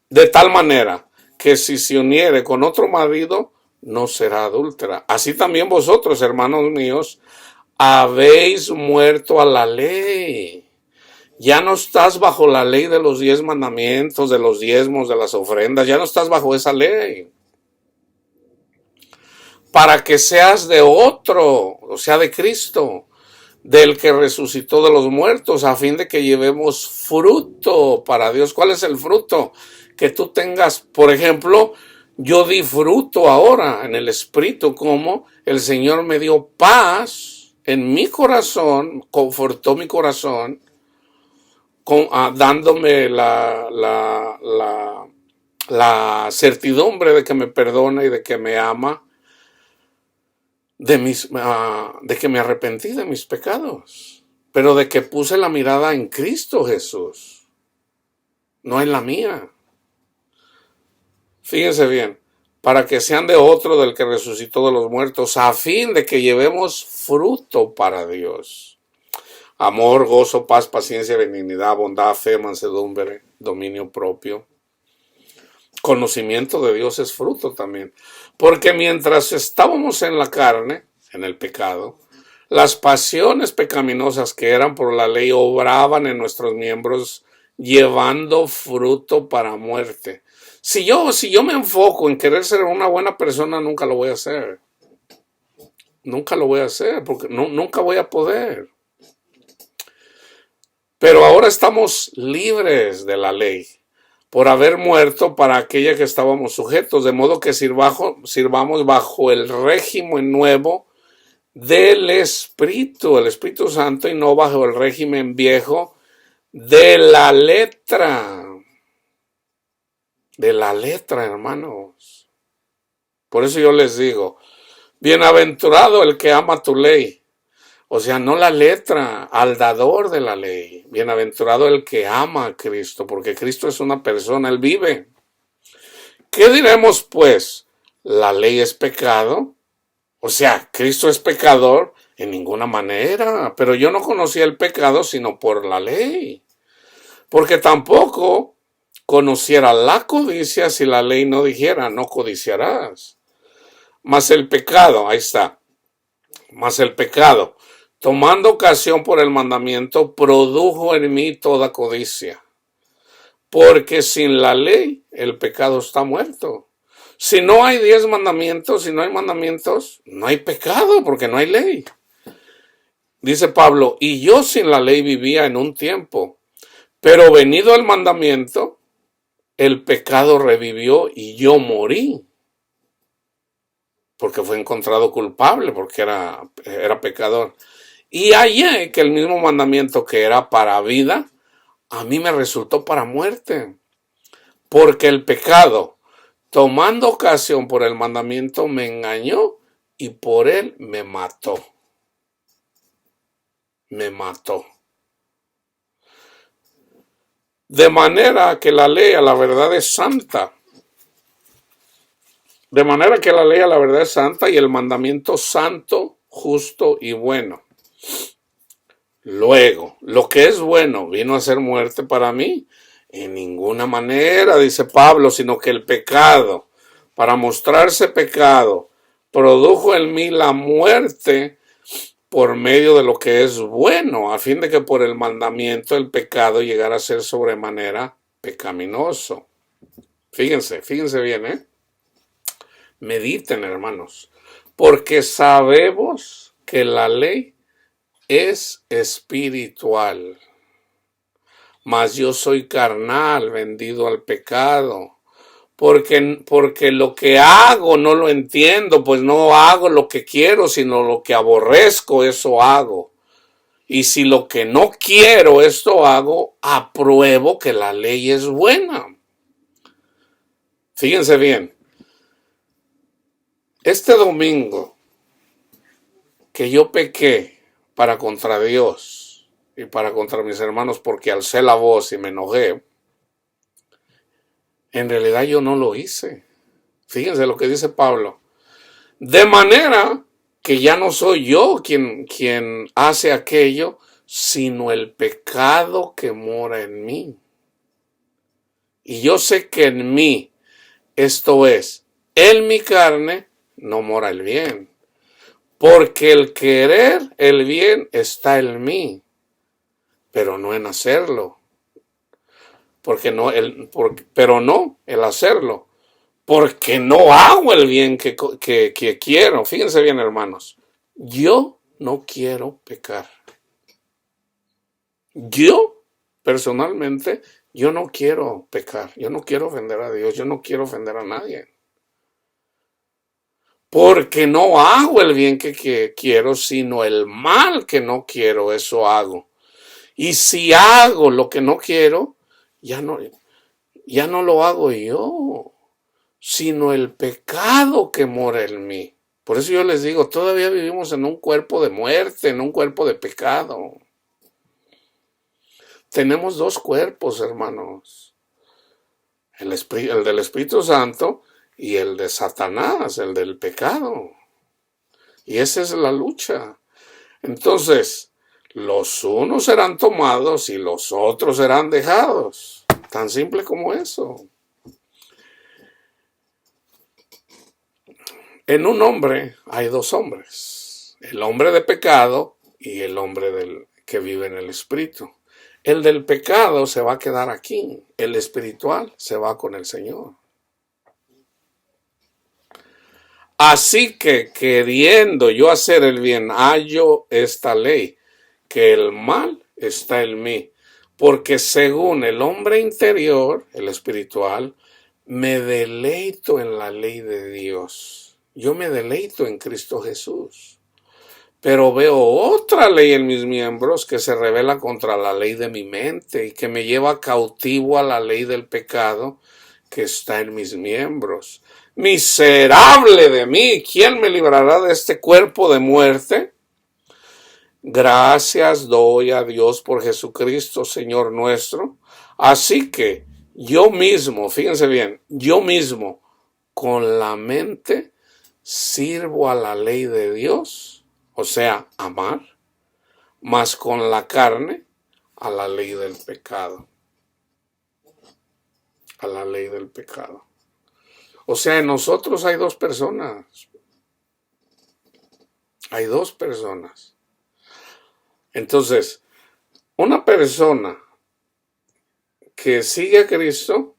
[SPEAKER 1] De tal manera que si se uniere con otro marido, no será adúltera. Así también vosotros, hermanos míos, habéis muerto a la ley. Ya no estás bajo la ley de los 10 mandamientos, de los diezmos, de las ofrendas. Ya no estás bajo esa ley. Para que seas de otro, o sea, de Cristo, del que resucitó de los muertos, a fin de que llevemos fruto para Dios. ¿Cuál es el fruto? Que tú tengas, por ejemplo, yo di fruto ahora en el Espíritu, como el Señor me dio paz en mi corazón, confortó mi corazón, dándome la certidumbre de que me perdona y de que me ama, de que me arrepentí de mis pecados, pero de que puse la mirada en Cristo Jesús, no en la mía. Fíjense bien, para que sean de otro del que resucitó de los muertos, a fin de que llevemos fruto para Dios. Amor, gozo, paz, paciencia, benignidad, bondad, fe, mansedumbre, dominio propio. Conocimiento de Dios es fruto también. Porque mientras estábamos en la carne, en el pecado, las pasiones pecaminosas que eran por la ley obraban en nuestros miembros, llevando fruto para muerte. Si yo me enfoco en querer ser una buena persona, nunca lo voy a hacer. Nunca lo voy a hacer, porque nunca voy a poder. Pero ahora estamos libres de la ley. por haber muerto para aquella que estábamos sujetos, de modo que sirvamos bajo el régimen nuevo del Espíritu, el Espíritu Santo, y no bajo el régimen viejo de la letra, hermanos. Por eso yo les digo, bienaventurado el que ama tu ley. O sea, no la letra, al dador de la ley. Bienaventurado el que ama a Cristo, porque Cristo es una persona, Él vive. ¿Qué diremos pues? ¿La ley es pecado? O sea, ¿Cristo es pecador? En ninguna manera. Pero yo no conocía el pecado sino por la ley. Porque tampoco conociera la codicia si la ley no dijera, no codiciarás. Mas el pecado, ahí está, mas el pecado, tomando ocasión por el mandamiento, produjo en mí toda codicia. Porque sin la ley, el pecado está muerto. Si no hay 10 mandamientos, si no hay mandamientos, no hay pecado, porque no hay ley. Dice Pablo, y yo sin la ley vivía en un tiempo, pero venido el mandamiento, el pecado revivió y yo morí. Porque fue encontrado culpable, porque era pecador. Y hallé que el mismo mandamiento que era para vida, a mí me resultó para muerte. Porque el pecado, tomando ocasión por el mandamiento, me engañó y por él me mató. Me mató. De manera que la ley a la verdad es santa. De manera que la ley a la verdad es santa y el mandamiento santo, justo y bueno. Luego, lo que es bueno vino a ser muerte para mí. En ninguna manera, dice Pablo, sino que el pecado, para mostrarse pecado, produjo en mí la muerte por medio de lo que es bueno, a fin de que por el mandamiento el pecado llegara a ser sobremanera pecaminoso. Fíjense bien, Mediten, hermanos, porque sabemos que la ley es espiritual, mas yo soy carnal, vendido al pecado, porque lo que hago no lo entiendo, pues no hago lo que quiero, sino lo que aborrezco, eso hago. Y si lo que no quiero, esto hago, apruebo que la ley es buena. Fíjense bien, este domingo que yo pequé para contra Dios y para contra mis hermanos porque alcé la voz y me enojé, en realidad yo no lo hice. Fíjense lo que dice Pablo. De manera que ya no soy yo quien hace aquello, sino el pecado que mora en mí. Y yo sé que en mí, esto es, en mi carne, no mora el bien. Porque el querer el bien está en mí, pero no en hacerlo. Pero no el hacerlo. Porque no hago el bien que quiero. Fíjense bien, hermanos. Yo no quiero pecar. Yo, personalmente, yo no quiero pecar. Yo no quiero ofender a Dios. Yo no quiero ofender a nadie. Porque no hago el bien que quiero, sino el mal que no quiero, eso hago. Y si hago lo que no quiero, ya no lo hago yo, sino el pecado que mora en mí. Por eso yo les digo, todavía vivimos en un cuerpo de muerte, en un cuerpo de pecado. Tenemos dos cuerpos, hermanos. El del Espíritu Santo y el de Satanás, el del pecado. Y esa es la lucha. Entonces, los unos serán tomados y los otros serán dejados. Tan simple como eso. En un hombre hay dos hombres. El hombre de pecado y el hombre que vive en el Espíritu. El del pecado se va a quedar aquí. El espiritual se va con el Señor. Así que queriendo yo hacer el bien, hallo esta ley, que el mal está en mí, porque según el hombre interior, el espiritual, me deleito en la ley de Dios. Yo me deleito en Cristo Jesús. Pero veo otra ley en mis miembros que se revela contra la ley de mi mente y que me lleva cautivo a la ley del pecado que está en mis miembros. Miserable de mí, ¿quién me librará de este cuerpo de muerte? Gracias doy a Dios por Jesucristo, Señor nuestro. Así que yo mismo, fíjense bien, yo mismo con la mente sirvo a la ley de Dios, o sea, amar, mas con la carne a la ley del pecado. A la ley del pecado. O sea, en nosotros hay dos personas. Hay dos personas. Entonces, una persona que sigue a Cristo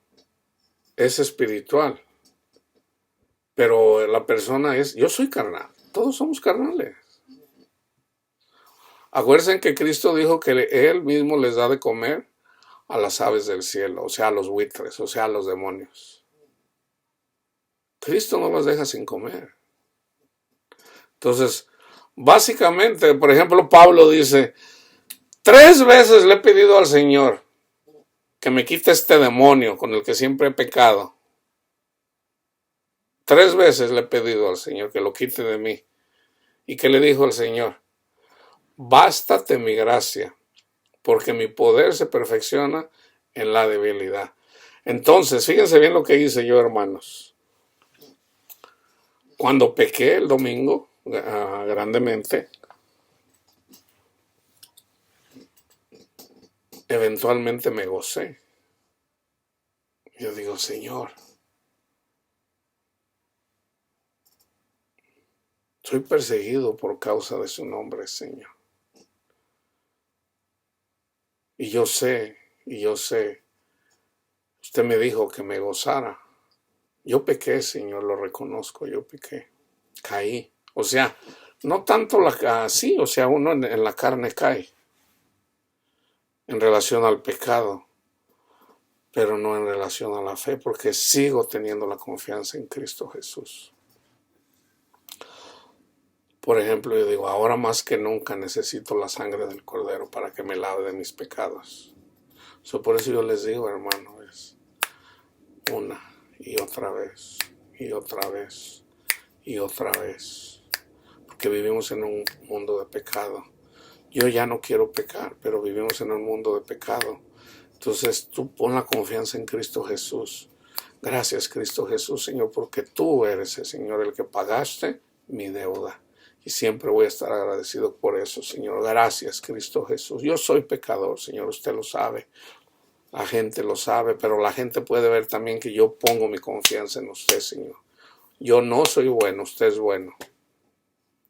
[SPEAKER 1] es espiritual. Pero la persona es, yo soy carnal. Todos somos carnales. Acuérdense que Cristo dijo que Él mismo les da de comer a las aves del cielo, o sea, a los buitres, o sea, a los demonios. Cristo no los deja sin comer. Entonces, básicamente, por ejemplo, Pablo dice, 3 veces le he pedido al Señor que me quite este demonio con el que siempre he pecado. 3 veces le he pedido al Señor que lo quite de mí. ¿Y qué le dijo el Señor? Bástate mi gracia, porque mi poder se perfecciona en la debilidad. Entonces, fíjense bien lo que hice yo, hermanos. Cuando pequé el domingo, grandemente, eventualmente me gocé. Yo digo, Señor, soy perseguido por causa de su nombre, Señor. Y yo sé, usted me dijo que me gozara. Yo pequé, Señor, lo reconozco, yo pequé. Caí. O sea, no tanto así, o sea, uno en la carne cae en relación al pecado, pero no en relación a la fe, porque sigo teniendo la confianza en Cristo Jesús. Por ejemplo, yo digo, ahora más que nunca necesito la sangre del Cordero para que me lave de mis pecados. Por eso yo les digo, hermano, es una y otra vez, y otra vez, y otra vez. Porque vivimos en un mundo de pecado. Yo ya no quiero pecar, pero vivimos en un mundo de pecado. Entonces tú pon la confianza en Cristo Jesús. Gracias, Cristo Jesús, Señor, porque tú eres el Señor, el que pagaste mi deuda. Y siempre voy a estar agradecido por eso, Señor. Gracias, Cristo Jesús. Yo soy pecador, Señor, usted lo sabe. La gente lo sabe, pero la gente puede ver también que yo pongo mi confianza en usted, Señor. Yo no soy bueno, usted es bueno.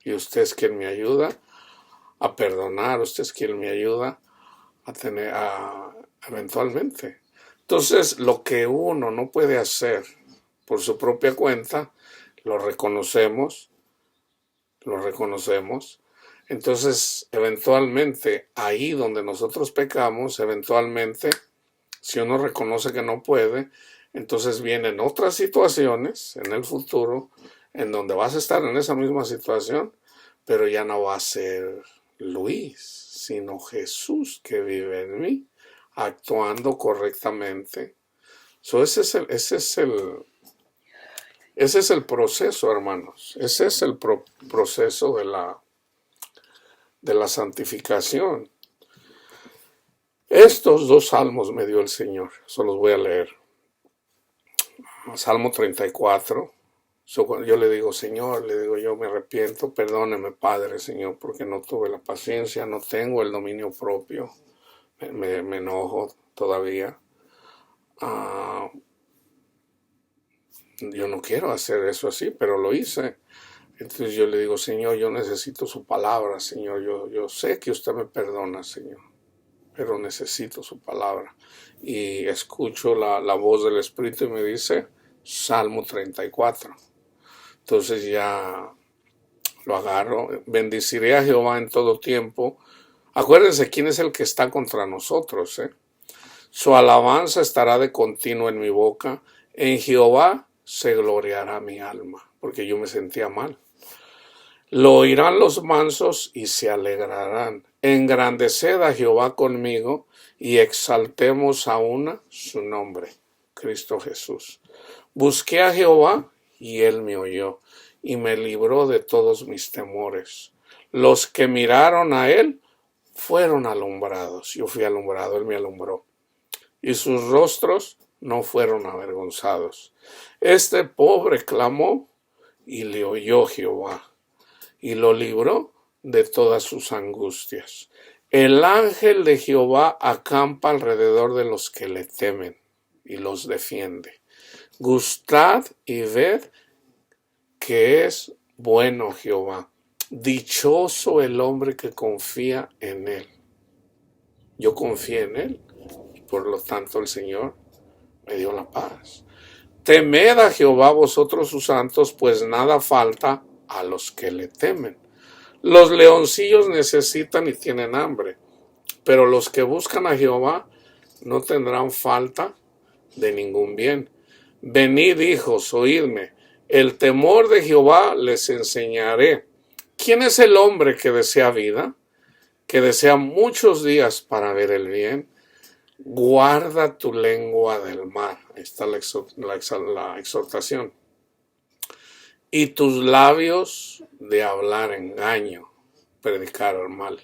[SPEAKER 1] Y usted es quien me ayuda a perdonar, usted es quien me ayuda a tener, eventualmente. Entonces, lo que uno no puede hacer por su propia cuenta, lo reconocemos. Entonces, eventualmente, ahí donde nosotros pecamos, eventualmente, si uno reconoce que no puede, entonces vienen otras situaciones en el futuro en donde vas a estar en esa misma situación, pero ya no va a ser Luis, sino Jesús que vive en mí, actuando correctamente. Ese es el proceso, hermanos. Ese es el proceso de la santificación. Estos 2 salmos me dio el Señor. Eso los voy a leer. Salmo 34. Yo le digo, Señor, yo me arrepiento, perdóneme, Padre, Señor, porque no tuve la paciencia, no tengo el dominio propio. Me enojo todavía. Yo no quiero hacer eso así, pero lo hice. Entonces yo le digo, Señor, yo necesito su palabra, Señor. Yo sé que usted me perdona, Señor, pero necesito su palabra. Y escucho la voz del Espíritu y me dice, Salmo 34. Entonces ya lo agarro. Bendiciré a Jehová en todo tiempo. Acuérdense quién es el que está contra nosotros, ¿eh? Su alabanza estará de continuo en mi boca. En Jehová se gloriará mi alma, porque yo me sentía mal. Lo oirán los mansos y se alegrarán. Engrandeced a Jehová conmigo y exaltemos a una su nombre, Cristo Jesús. Busqué a Jehová y él me oyó y me libró de todos mis temores. Los que miraron a él fueron alumbrados. Yo fui alumbrado, él me alumbró. Y sus rostros no fueron avergonzados. Este pobre clamó y le oyó Jehová y lo libró de todas sus angustias. El ángel de Jehová acampa alrededor de los que le temen y los defiende. Gustad y ved que es bueno Jehová. Dichoso el hombre que confía en él. Yo confié en él y por lo tanto el Señor me dio la paz. Temed a Jehová vosotros sus santos, pues nada falta a los que le temen. Los leoncillos necesitan y tienen hambre, pero los que buscan a Jehová no tendrán falta de ningún bien. Venid, hijos, oídme, el temor de Jehová les enseñaré. ¿Quién es el hombre que desea vida, que desea muchos días para ver el bien? Guarda tu lengua del mal. Ahí está la exhortación. Y tus labios de hablar engaño, predicar el mal.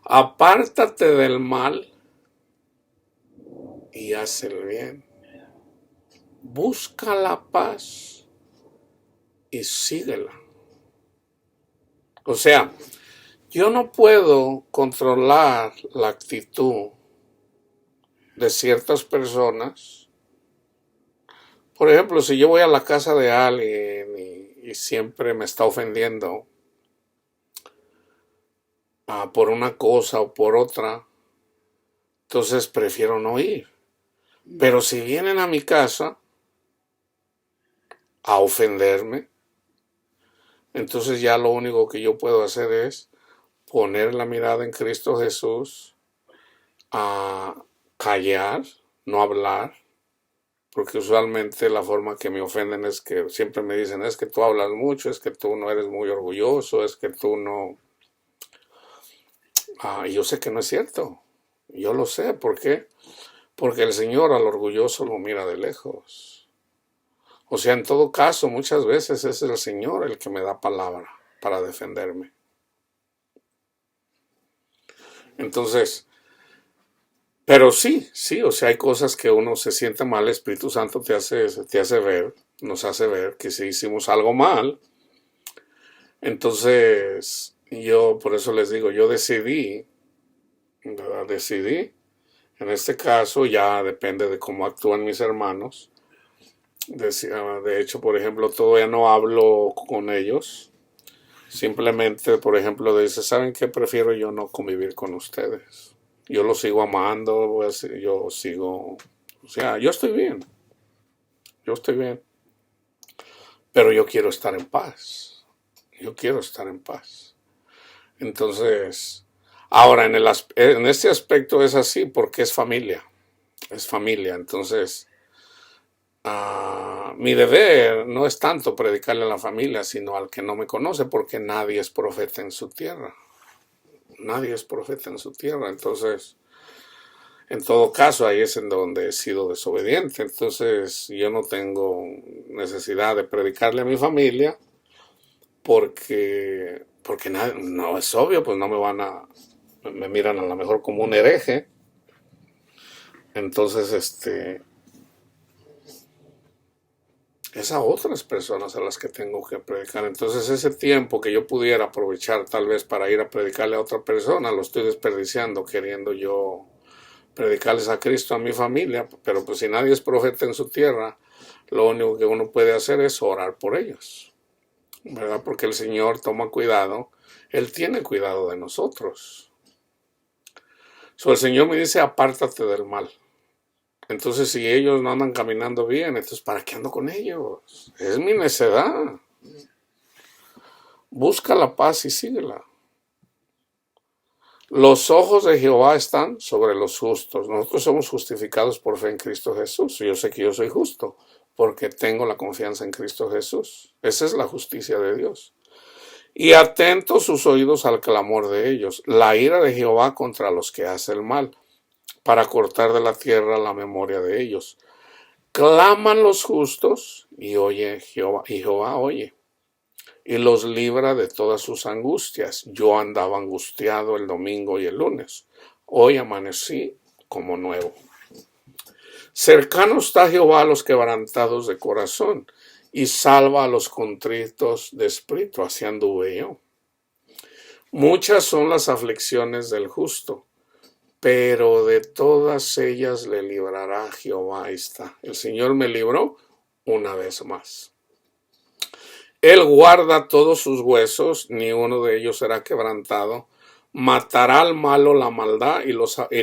[SPEAKER 1] Apártate del mal y haz el bien. Busca la paz y síguela. O sea, yo no puedo controlar la actitud de ciertas personas. Por ejemplo, si yo voy a la casa de alguien y siempre me está ofendiendo por una cosa o por otra, entonces prefiero no ir. Pero si vienen a mi casa a ofenderme, entonces ya lo único que yo puedo hacer es poner la mirada en Cristo Jesús, a callar, no hablar, porque usualmente la forma que me ofenden es que siempre me dicen, es que tú hablas mucho, es que tú no eres muy orgulloso, es que tú no... yo sé que no es cierto, yo lo sé, ¿por qué? Porque el Señor al orgulloso lo mira de lejos. O sea, en todo caso, muchas veces es el Señor el que me da palabra para defenderme. Entonces, pero sí, o sea, hay cosas que uno se siente mal, el Espíritu Santo te hace ver, nos hace ver que si hicimos algo mal. Entonces, yo por eso les digo, yo decidí, ¿verdad? Decidí, en este caso ya depende de cómo actúan mis hermanos. De hecho, por ejemplo, todavía no hablo con ellos. Simplemente, por ejemplo, dice, ¿saben qué? Prefiero yo no convivir con ustedes. Yo los sigo amando, yo sigo, o sea, yo estoy bien, pero yo quiero estar en paz, yo quiero estar en paz. Entonces, ahora en este aspecto es así porque es familia, entonces mi deber no es tanto predicarle a la familia, sino al que no me conoce, porque nadie es profeta en su tierra. Nadie es profeta en su tierra. Entonces, en todo caso, ahí es en donde he sido desobediente. Entonces, yo no tengo necesidad de predicarle a mi familia porque no es obvio, pues no me miran a lo mejor como un hereje. Entonces, es a otras personas a las que tengo que predicar. Entonces ese tiempo que yo pudiera aprovechar tal vez para ir a predicarle a otra persona, lo estoy desperdiciando queriendo yo predicarles a Cristo a mi familia. Pero pues si nadie es profeta en su tierra, lo único que uno puede hacer es orar por ellos, ¿verdad? Porque el Señor toma cuidado, Él tiene cuidado de nosotros. El Señor me dice, apártate del mal. Entonces, si ellos no andan caminando bien, entonces, ¿para qué ando con ellos? Es mi necedad. Busca la paz y síguela. Los ojos de Jehová están sobre los justos. Nosotros somos justificados por fe en Cristo Jesús. Yo sé que yo soy justo porque tengo la confianza en Cristo Jesús. Esa es la justicia de Dios. Y atentos sus oídos al clamor de ellos, la ira de Jehová contra los que hacen el mal, para cortar de la tierra la memoria de ellos. Claman los justos y oye Jehová, y Jehová oye, y los libra de todas sus angustias. Yo andaba angustiado el domingo y el lunes. Hoy amanecí como nuevo. Cercano está Jehová a los quebrantados de corazón, y salva a los contritos de espíritu. Así anduve yo. Muchas son las aflicciones del justo, pero de todas ellas le librará Jehová. Ahí está. El Señor me libró una vez más. Él guarda todos sus huesos, ni uno de ellos será quebrantado. Matará al malo la maldad, y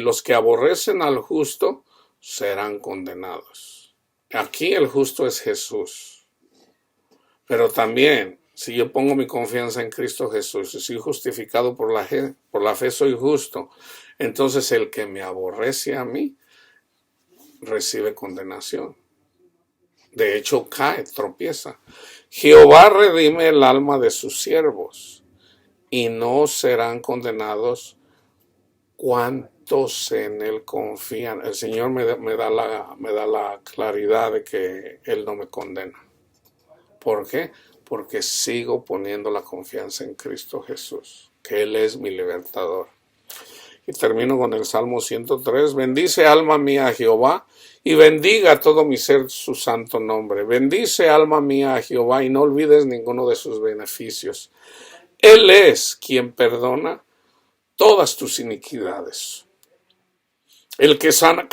[SPEAKER 1] los que aborrecen al justo serán condenados. Aquí el justo es Jesús. Pero también, si yo pongo mi confianza en Cristo Jesús y soy justificado por la fe soy justo, entonces el que me aborrece a mí recibe condenación. De hecho, cae, tropieza. Jehová redime el alma de sus siervos, y no serán condenados cuantos en él confían. El Señor me da la claridad de que Él no me condena. ¿Por qué? Porque sigo poniendo la confianza en Cristo Jesús, que Él es mi libertador. Y termino con el Salmo 103. Bendice alma mía a Jehová, y bendiga todo mi ser su santo nombre. Bendice alma mía a Jehová, y no olvides ninguno de sus beneficios. Él es quien perdona todas tus iniquidades, el que sana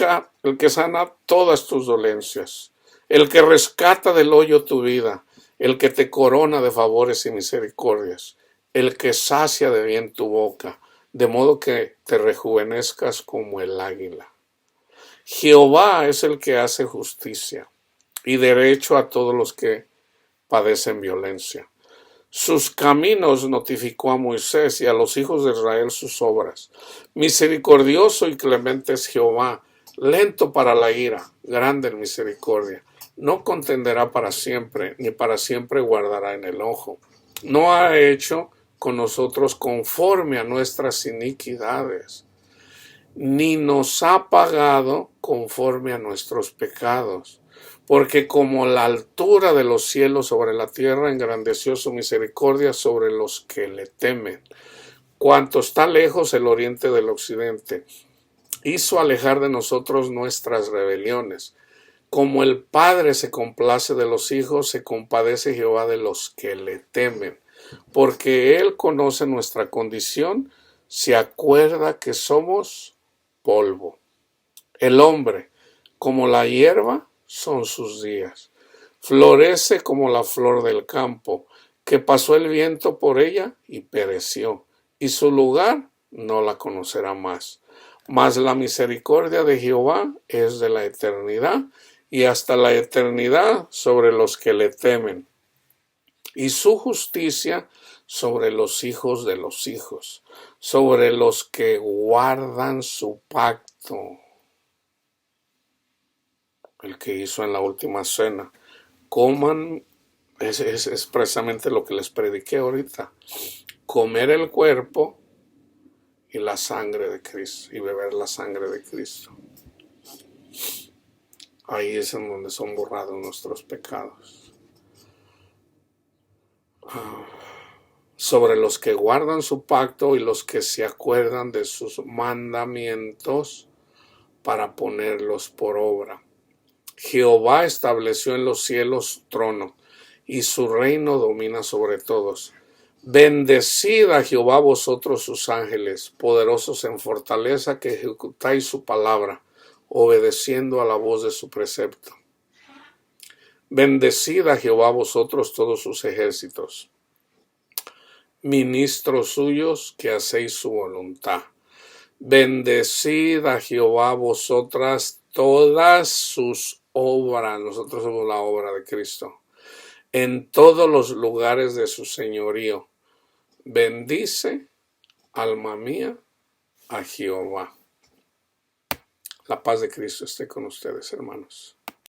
[SPEAKER 1] todas tus dolencias, el que rescata del hoyo tu vida, el que te corona de favores y misericordias, el que sacia de bien tu boca, de modo que te rejuvenezcas como el águila. Jehová es el que hace justicia y derecho a todos los que padecen violencia. Sus caminos notificó a Moisés, y a los hijos de Israel sus obras. Misericordioso y clemente es Jehová, lento para la ira, grande en misericordia. No contenderá para siempre, ni para siempre guardará en el ojo. No ha hecho con nosotros conforme a nuestras iniquidades, ni nos ha pagado conforme a nuestros pecados. Porque como la altura de los cielos sobre la tierra, engrandeció su misericordia sobre los que le temen. Cuanto está lejos el oriente del occidente, hizo alejar de nosotros nuestras rebeliones. Como el Padre se complace de los hijos, se compadece Jehová de los que le temen. Porque Él conoce nuestra condición, se acuerda que somos polvo. El hombre, como la hierba, son sus días. Florece como la flor del campo, que pasó el viento por ella y pereció, y su lugar no la conocerá más. Mas la misericordia de Jehová es de la eternidad, y hasta la eternidad sobre los que le temen, y su justicia sobre los hijos de los hijos, sobre los que guardan su pacto. El que hizo en la última cena. Coman, es precisamente lo que les prediqué ahorita. Comer el cuerpo y la sangre de Cristo, y beber la sangre de Cristo. Ahí es en donde son borrados nuestros pecados. Sobre los que guardan su pacto y los que se acuerdan de sus mandamientos para ponerlos por obra. Jehová estableció en los cielos su trono, y su reino domina sobre todos. Bendecid a Jehová vosotros sus ángeles, poderosos en fortaleza, que ejecutáis su palabra, obedeciendo a la voz de su precepto. Bendecid a Jehová vosotros todos sus ejércitos, ministros suyos que hacéis su voluntad. Bendecid a Jehová vosotras todas sus obras. Nosotros somos la obra de Cristo. En todos los lugares de su señorío. Bendice, alma mía, a Jehová. La paz de Cristo esté con ustedes, hermanos.